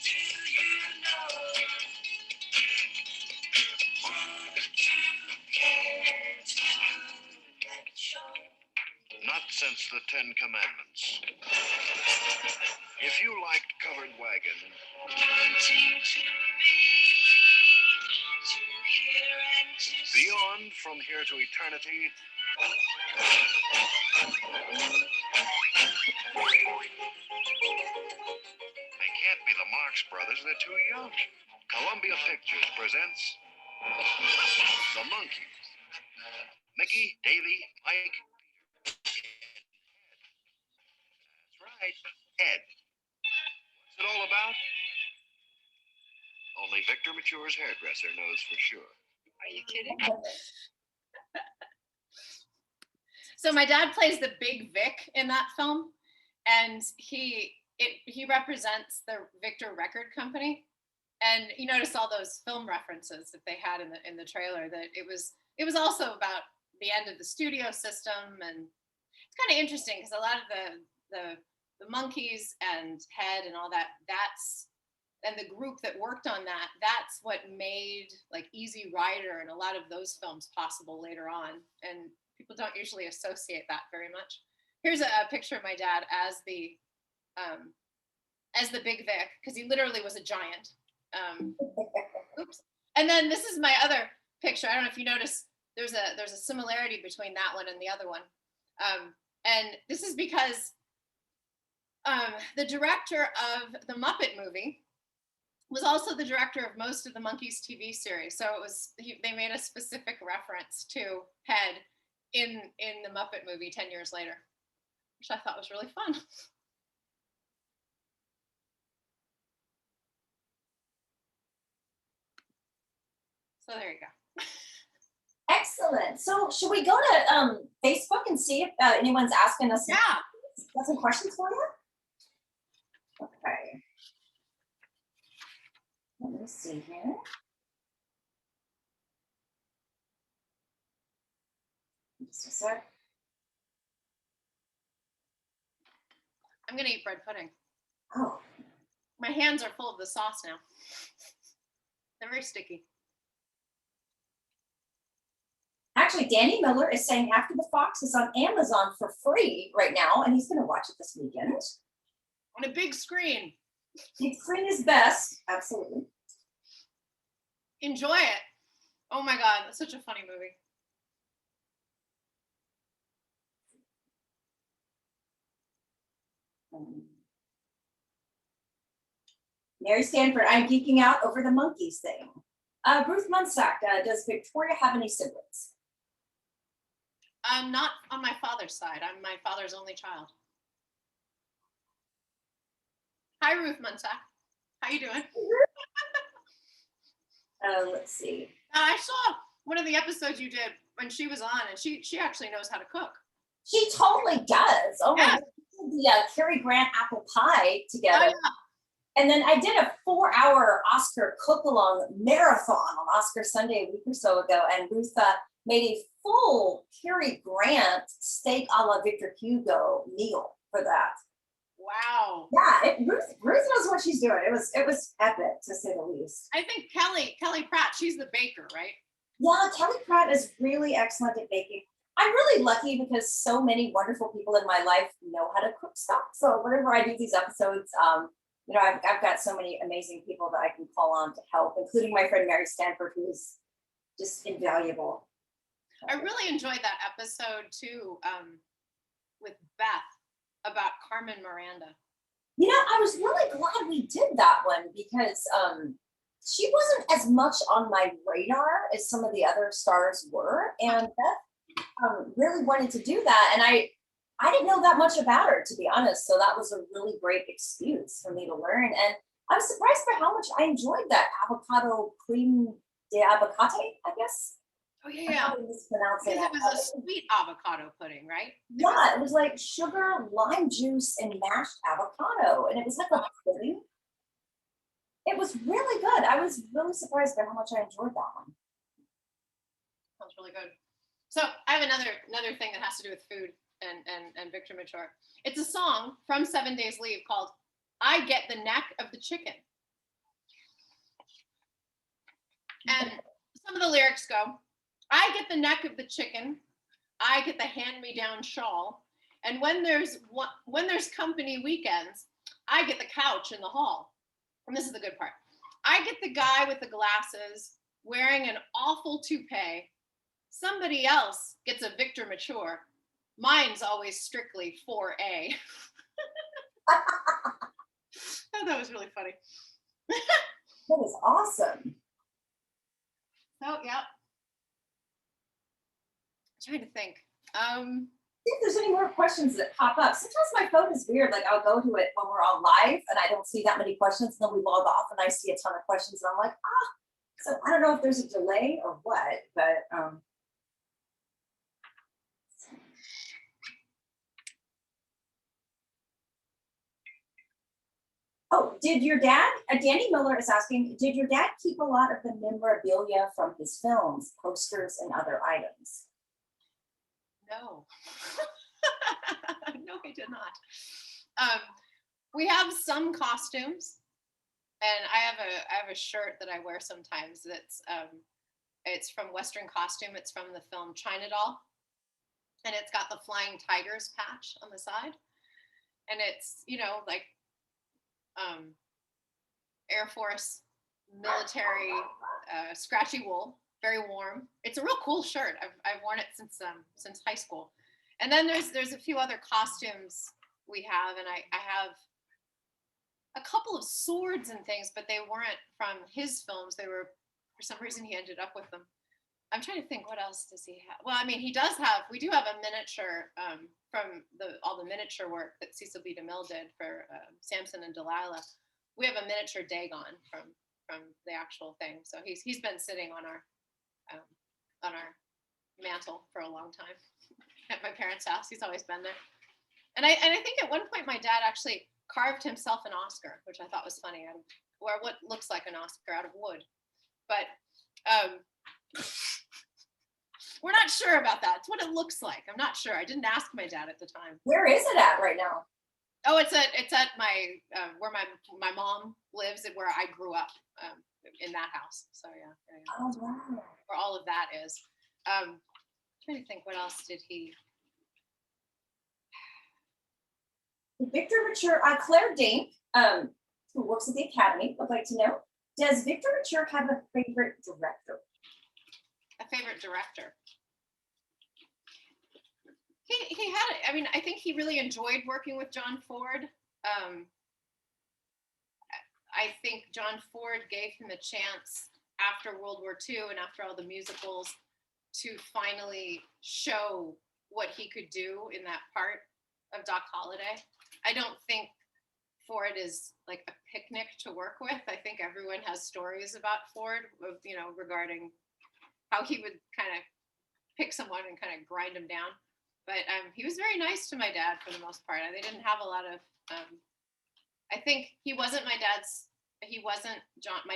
Do you know what you care to let show? Not since the Ten Commandments. If you liked Covered Wagon, Wanting to read, to hear and to see. Beyond From Here to Eternity, they can't be the Marx Brothers, they're too young. Columbia Pictures presents The Monkees. Mickey, Davy, Mike, that's right, Ed. What's it all about? Only Victor Mature's hairdresser knows for sure. Are you kidding? So my dad plays the Big Vic in that film, and he represents the Victor Record Company. And you notice all those film references that they had in the trailer, that it was also about the end of the studio system. And it's kind of interesting because a lot of the Monkees and Head and all that, and the group that worked on that's what made Easy Rider and a lot of those films possible later on. And people don't usually associate that very much. Here's a picture of my dad as the Big Vic, because he literally was a giant. Oops. And then this is my other picture. I don't know if you notice, there's a similarity between that one and the other one. And this is because the director of the Muppet movie was also the director of most of the Monkees TV series. So they made a specific reference to Head in the Muppet movie 10 years later, which I thought was really fun. So there you go. Excellent. So should we go to Facebook and see if anyone's asking us some questions for you? Okay. Let me see here. Just a sec. I'm gonna eat bread pudding. Oh, My hands are full of the sauce now. They're very sticky. actually, Danny Miller is saying After the Fox is on Amazon for free right now, and he's going to watch it this weekend. On a big screen. Big screen is best. Absolutely. Enjoy it. Oh my God, that's such a funny movie. Mary Stanford, I'm geeking out over the Monkees thing. Ruth Munsack, does Victoria have any siblings? Not on my father's side. I'm my father's only child. Hi, Ruth Munsack. How you doing? Let's see. I saw one of the episodes you did when she was on, and she actually knows how to cook. She totally does. Oh my Yeah. God. We did the Cary Grant apple pie together. Oh, yeah. And then I did a 4-hour Oscar cook-along marathon on Oscar Sunday a week or so ago, and Ruth made a full Cary Grant steak a la Victor Hugo meal for that. Wow. Yeah, Ruth knows what she's doing. It was epic, to say the least. I think Kelly Pratt, she's the baker, right? Yeah, Kelly Pratt is really excellent at baking. I'm really lucky because so many wonderful people in my life know how to cook stuff. So whenever I do these episodes, I've got so many amazing people that I can call on to help, including my friend Mary Stanford, who is just invaluable. I really enjoyed that episode too, with Beth about Carmen Miranda. I was really glad we did that one because she wasn't as much on my radar as some of the other stars were, and Beth really wanted to do that, and I didn't know that much about her, to be honest. So that was a really great excuse for me to learn. And I was surprised by how much I enjoyed that avocado cream de abacate, I guess. Oh yeah. Because it was a sweet avocado pudding, right? Yeah, it was like sugar, lime juice, and mashed avocado. And it was like a pudding. It was really good. I was really surprised by how much I enjoyed that one. Sounds really good. So I have another thing that has to do with food and Victor Mature. It's a song from 7 Days Leave called I Get the Neck of the Chicken. And some of the lyrics go, I get the neck of the chicken, I get the hand-me-down shawl, and when there's company weekends, I get the couch in the hall. And this is the good part. I get the guy with the glasses wearing an awful toupee. Somebody else gets a Victor Mature. Mine's always strictly 4A. I thought that was really funny. That was awesome. Oh, yeah. I'm trying to think. See if there's any more questions that pop up. Sometimes my phone is weird. Like I'll go to it when we're on live and I don't see that many questions. And then we log off and I see a ton of questions. And I'm like, So I don't know if there's a delay or what, but did your dad, Danny Miller is asking, did your dad keep a lot of the memorabilia from his films, posters and other items? No. No, I did not. We have some costumes, and I have a shirt that I wear sometimes that's it's from Western Costume. It's from the film China Doll, and it's got the flying tigers patch on the side, and it's like Air Force military scratchy wool, very warm. It's a real cool shirt. I've worn it since high school. And then there's a few other costumes we have, and I have a couple of swords and things, but they weren't from his films. They were, for some reason, he ended up with them. I'm trying to think, what else does he have? Well, I mean, we do have a miniature from all the miniature work that Cecil B. DeMille did for Samson and Delilah. We have a miniature Dagon from the actual thing. So he's been sitting on our mantle for a long time at my parents' house. He's always been there. And I think at one point my dad actually carved himself an Oscar, which I thought was funny, or what looks like an Oscar out of wood. But we're not sure about that. It's what it looks like. I'm not sure. I didn't ask my dad at the time. Where is it at right now? Oh, it's at my where my mom lives and where I grew up, in that house. So yeah. Oh, wow. Where all of that is. I'm trying to think, what else did he? Victor Mature, Claire Dane, who works at the Academy, would like to know, does Victor Mature have a favorite director? A favorite director? He had it. I mean, I think he really enjoyed working with John Ford. I think John Ford gave him a chance after World War II and after all the musicals to finally show what he could do in that part of Doc Holliday. I don't think Ford is like a picnic to work with. I think everyone has stories about Ford, regarding how he would kind of pick someone and kind of grind them down. But he was very nice to my dad for the most part. They didn't have a lot of. I think my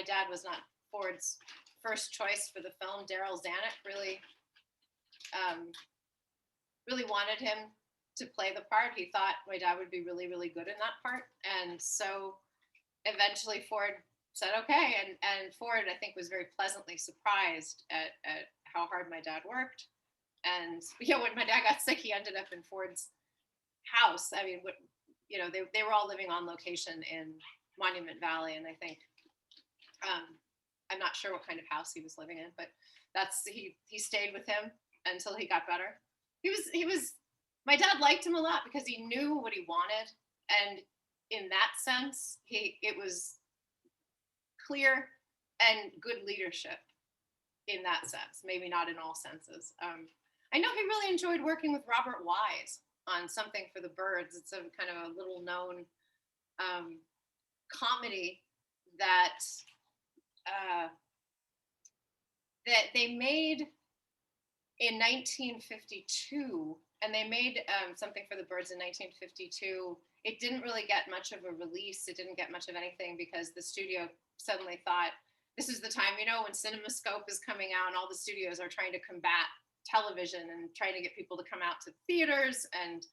dad was not Ford's first choice for the film. Daryl Zanuck really wanted him to play the part. He thought my dad would be really, really good in that part. And so eventually Ford said, okay. And Ford, I think, was very pleasantly surprised at how hard my dad worked. And when my dad got sick, he ended up in Ford's house. I mean, they were all living on location in Monument Valley. And I think, I'm not sure what kind of house he was living in, but he stayed with him until he got better. My dad liked him a lot because he knew what he wanted. And in that sense, it was clear and good leadership in that sense, maybe not in all senses. I know he really enjoyed working with Robert Wise on Something for the Birds. It's a kind of a little known comedy that they made in 1952, and they made Something for the Birds in 1952. It didn't really get much of a release. It didn't get much of anything because the studio suddenly thought, this is the time, when CinemaScope is coming out and all the studios are trying to combat television and trying to get people to come out to theaters and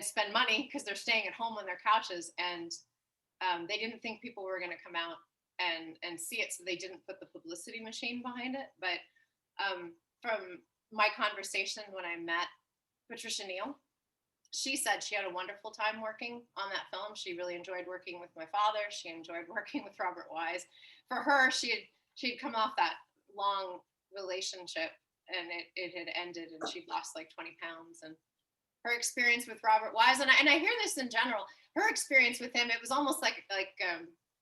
spend money because they're staying at home on their couches. And they didn't think people were going to come out and see it, so they didn't put the publicity machine behind it. But from my conversation when I met Patricia Neal, she said she had a wonderful time working on that film. She really enjoyed working with my father. She enjoyed working with Robert Wise. For her, she had come off that long relationship and it had ended, and she'd lost like 20 pounds. And her experience with Robert Wise, and I hear this in general, her experience with him, it was almost like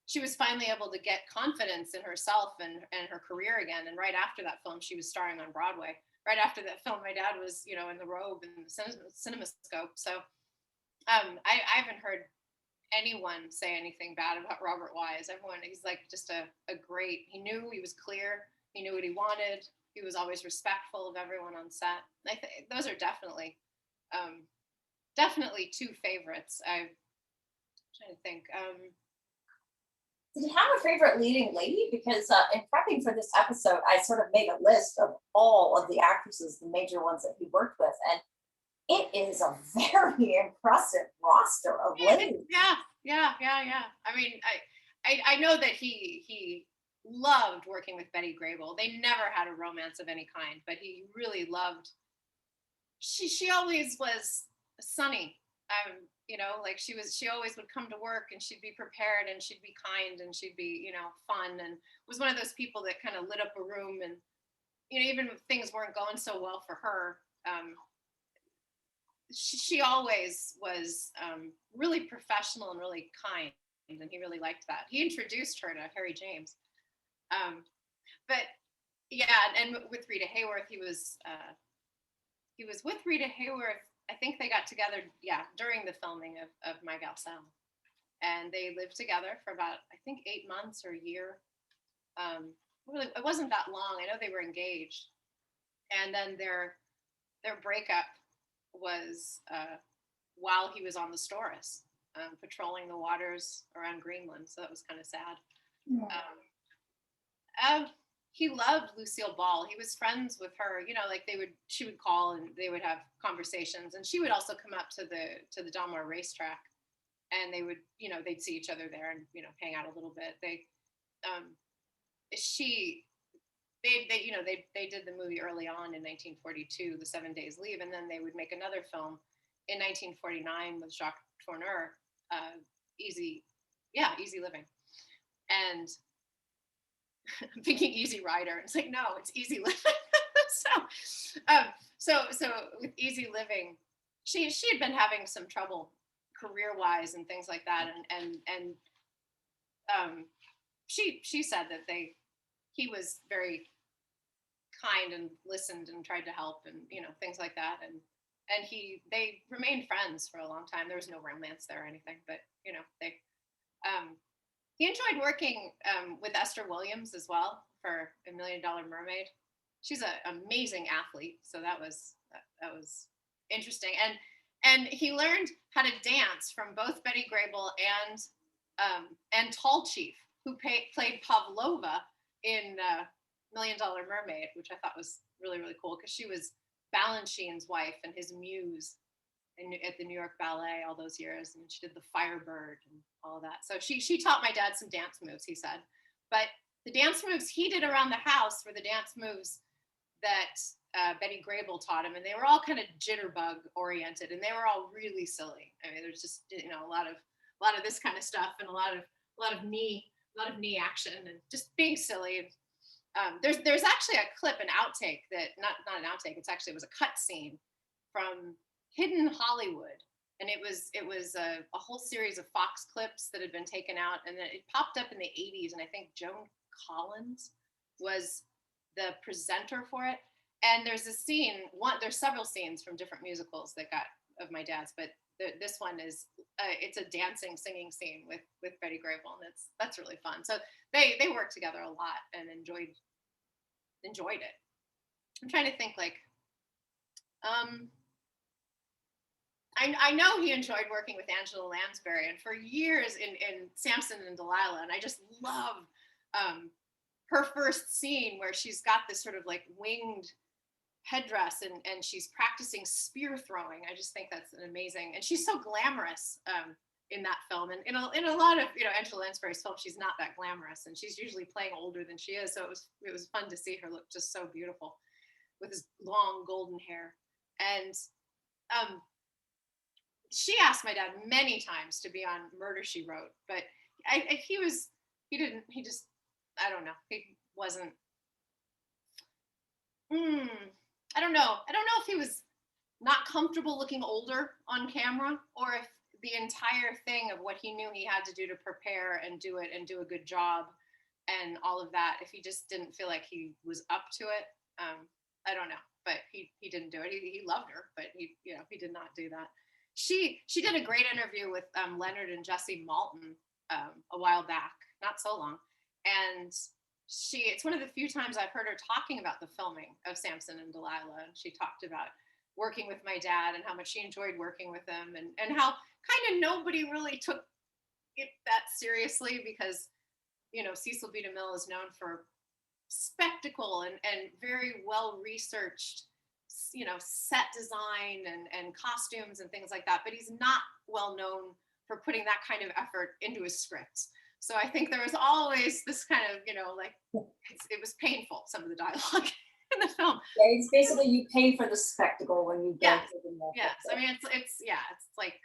she was finally able to get confidence in herself and her career again. And right after that film, she was starring on Broadway. Right after that film, my dad was, in the robe and the CinemaScope. So I haven't heard anyone say anything bad about Robert Wise. He's like just a great, he knew, he was clear, he knew what he wanted. He was always respectful of everyone on set. I think those are definitely two favorites. I'm trying to think. Did you have a favorite leading lady? Because in prepping for this episode, I sort of made a list of all of the actresses, the major ones that he worked with, and it is a very impressive roster of ladies. Yeah. I mean, I know that he loved working with Betty Grable. They never had a romance of any kind, but he really loved. She always was sunny. She always would come to work and she'd be prepared and she'd be kind and she'd be, fun, and was one of those people that kind of lit up a room. And, even if things weren't going so well for her, she always was really professional and really kind. and he really liked that. He introduced her to Harry James. But yeah, and with Rita Hayworth, he was with Rita Hayworth. I think they got together, during the filming of My Gal Sal, and they lived together for about, I think, 8 months or a year. Really, it wasn't that long. I know they were engaged, and then their breakup was while he was on the Storis, patrolling the waters around Greenland. So that was kind of sad. He loved Lucille Ball. He was friends with her. Like she would call and they would have conversations, and she would also come up to the Del Mar racetrack, and they would, they'd see each other there and hang out a little bit. They did the movie early on in 1942, The 7 Days Leave, and then they would make another film in 1949 with Jacques Tourneur, Easy Living. And I'm thinking Easy Rider. It's like, no, it's Easy Living. So with Easy Living, she had been having some trouble career-wise and things like that, and she said that he was very kind and listened and tried to help and things like that, and they remained friends for a long time. There was no romance there or anything, but he enjoyed working with Esther Williams as well for $1 Million Mermaid. She's an amazing athlete, so that was interesting. And he learned how to dance from both Betty Grable and Tall Chief, who played Pavlova in $1 Million Mermaid, which I thought was really, really cool, because she was Balanchine's wife and his muse at the New York Ballet all those years, and she did the Firebird and all of that. So she taught my dad some dance moves, he said. But the dance moves he did around the house were the dance moves that Betty Grable taught him, and they were all kind of jitterbug oriented, and they were all really silly. I mean, there's just a lot of this kind of stuff, and a lot of knee action, and just being silly. There's actually a clip, an outtake that not an outtake. It was a cut scene from Hidden Hollywood, and it was a whole series of Fox clips that had been taken out, and then it popped up in the 80s, and I think Joan Collins was the presenter for it. And there's a scene, there's several scenes from different musicals that got of my dad's, but this one is it's a dancing, singing scene with Betty Grable, and that's really fun. So they worked together a lot and enjoyed it. I'm trying to think, like, I know he enjoyed working with Angela Lansbury, and for years in Samson and Delilah, and I just love her first scene where she's got this sort of like winged headdress and she's practicing spear throwing. I just think that's an amazing, and she's so glamorous in that film. And in a lot of Angela Lansbury's films, she's not that glamorous, and she's usually playing older than she is. So it was fun to see her look just so beautiful with this long golden hair. And she asked my dad many times to be on Murder, She Wrote, but he just, I don't know. He wasn't, I don't know if he was not comfortable looking older on camera, or if the entire thing of what he knew he had to do to prepare and do it and do a good job and all of that, if he just didn't feel like he was up to it. I don't know, but he didn't do it. He loved her, but he did not do that. She did a great interview with Leonard and Jesse Malton a while back, not so long. And it's one of the few times I've heard her talking about the filming of Samson and Delilah. She talked about working with my dad and how much she enjoyed working with him, and how kind of nobody really took it that seriously, because, Cecil B. DeMille is known for spectacle and very well-researched, set design and costumes and things like that. But he's not well known for putting that kind of effort into his scripts. So I think there was always this kind of, it was painful, some of the dialogue in the film. Yeah, it's basically you pay for the spectacle when you go to the movie. Yes, I mean, it's like,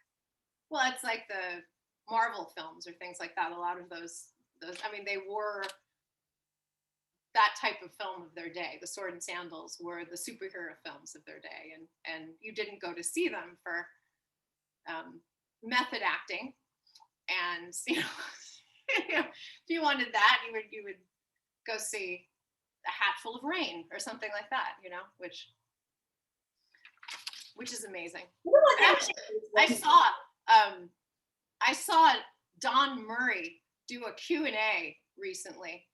well, it's like the Marvel films or things like that. A lot of those, I mean, they were that type of film of their day. The Sword and Sandals were the superhero films of their day, and you didn't go to see them for method acting. And if you wanted that, you would go see A Hatful of Rain or something like that, which is amazing. You know what? Actually, I saw Don Murray do a Q&A recently,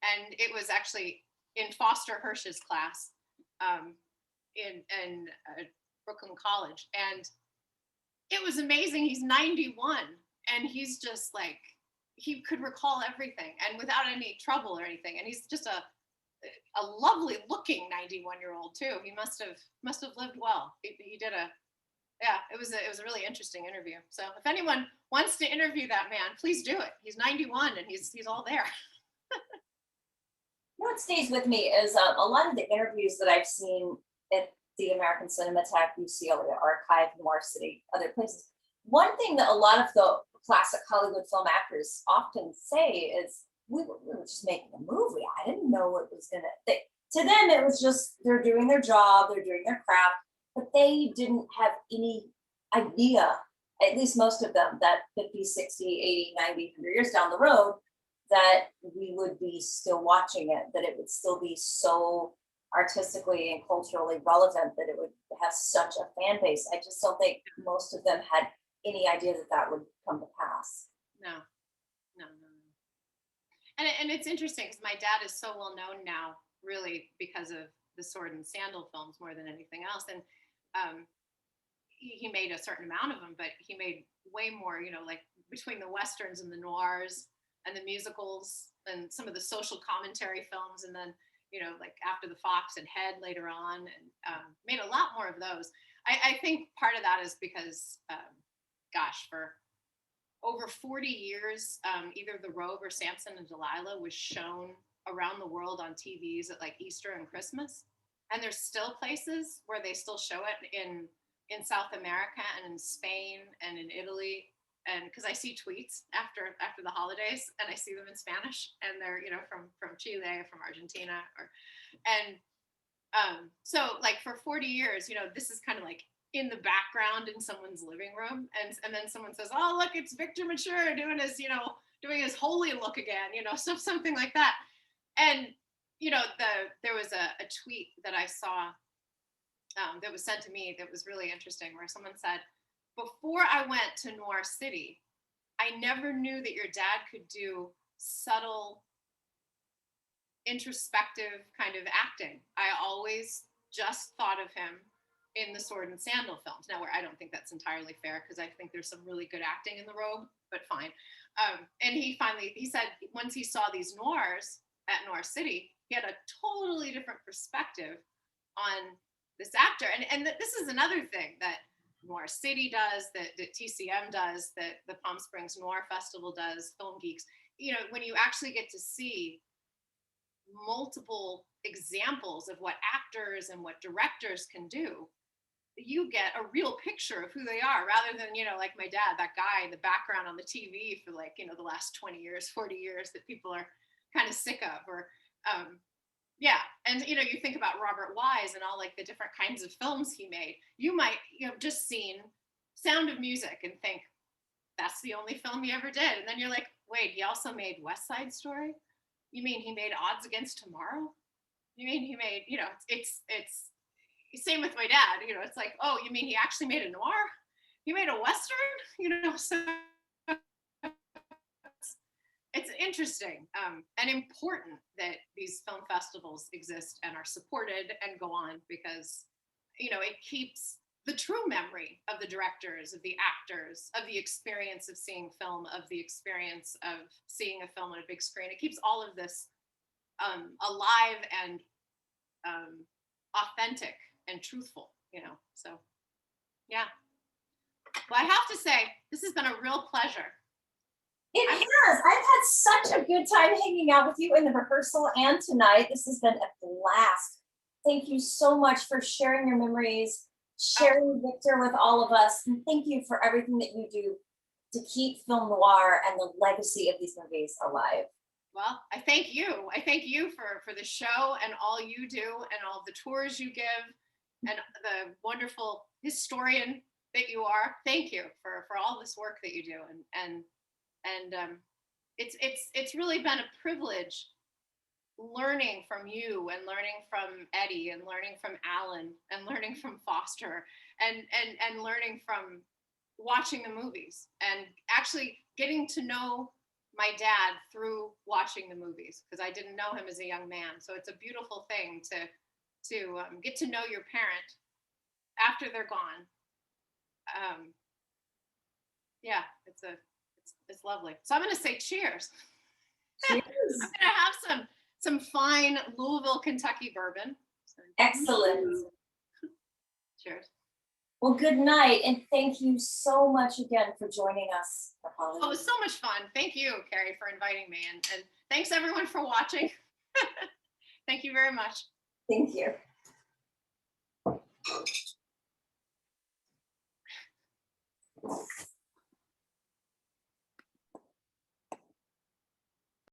and it was actually in Foster Hirsch's class in Brooklyn College, and it was amazing. He's 91, and he's just like, he could recall everything and without any trouble or anything, and he's just a lovely looking 91-year-old too. He must have lived well. He did it was a really interesting interview. So if anyone wants to interview that man, please do it. He's 91 and he's all there. You know what stays with me is a lot of the interviews that I've seen at the American Cinematheque, UCLA Archive, Noir City, other places. One thing that a lot of the classic Hollywood film actors often say is, we were just making a movie. I didn't know what was gonna think. To them, it was just, they're doing their job, they're doing their craft, but they didn't have any idea, at least most of them, that 50, 60, 80, 90, 100 years down the road, that we would be still watching it, that it would still be so artistically and culturally relevant, that it would have such a fan base. I just don't think most of them had any idea that that would come to pass. No. And it's interesting because my dad is so well known now, really, because of the Sword and Sandal films more than anything else. And he made a certain amount of them, but he made way more, like between the Westerns and the noirs and the musicals and some of the social commentary films. And then, like After the Fox and Head later on, and made a lot more of those. I think part of that is because, for over 40 years, either The Robe or Samson and Delilah was shown around the world on TVs at like Easter and Christmas. And there's still places where they still show it in South America and in Spain and in Italy. And because I see tweets after the holidays, and I see them in Spanish, and they're from Chile or from Argentina, so like for 40 years, this is kind of like in the background in someone's living room, and then someone says, "Oh, look, it's Victor Mature doing his holy look again," something like that. And there was a tweet that I saw that was sent to me that was really interesting, where someone said, "Before I went to Noir City, I never knew that your dad could do subtle, introspective kind of acting. I always just thought of him in the Sword and Sandal films." Now, where I don't think that's entirely fair, because I think there's some really good acting in The Robe, but fine. And he said once he saw these noirs at Noir City, he had a totally different perspective on this actor. And this is another thing that Noir City does, that TCM does, that the Palm Springs Noir Festival does, Film Geeks. When you actually get to see multiple examples of what actors and what directors can do, you get a real picture of who they are, rather than, like my dad, that guy in the background on the TV for like, the last 20 years, 40 years that people are kind of sick of, or, and, you think about Robert Wise and all like the different kinds of films he made. You might, just seen Sound of Music and think that's the only film he ever did. And then you're like, wait, he also made West Side Story? You mean he made Odds Against Tomorrow? You mean he made, it's same with my dad, it's like, oh, you mean he actually made a noir? He made a Western? So it's interesting and important that these film festivals exist and are supported and go on, because, it keeps the true memory of the directors, of the actors, of the experience of seeing film, of the experience of seeing a film on a big screen. It keeps all of this alive and authentic and truthful, so yeah. Well, I have to say, this has been a real pleasure. It has. I've had such a good time hanging out with you in the rehearsal and tonight. This has been a blast. Thank you so much for sharing your memories, sharing Victor with all of us, and thank you for everything that you do to keep film noir and the legacy of these movies alive. Well, I thank you. I thank you for the show and all you do and all the tours you give and the wonderful historian that you are. Thank you for all this work that you do. And And it's really been a privilege learning from you and learning from Eddie and learning from Alan and learning from Foster and learning from watching the movies and actually getting to know my dad through watching the movies, because I didn't know him as a young man. So it's a beautiful thing to get to know your parent after they're gone. Yeah, it's lovely. So I'm going to say cheers. Cheers. I'm going to have some fine Louisville, Kentucky bourbon. Excellent. Cheers. Well, good night, and thank you so much again for joining us. Oh, it was so much fun. Thank you, Carrie, for inviting me, and thanks everyone for watching. Thank you very much. Thank you.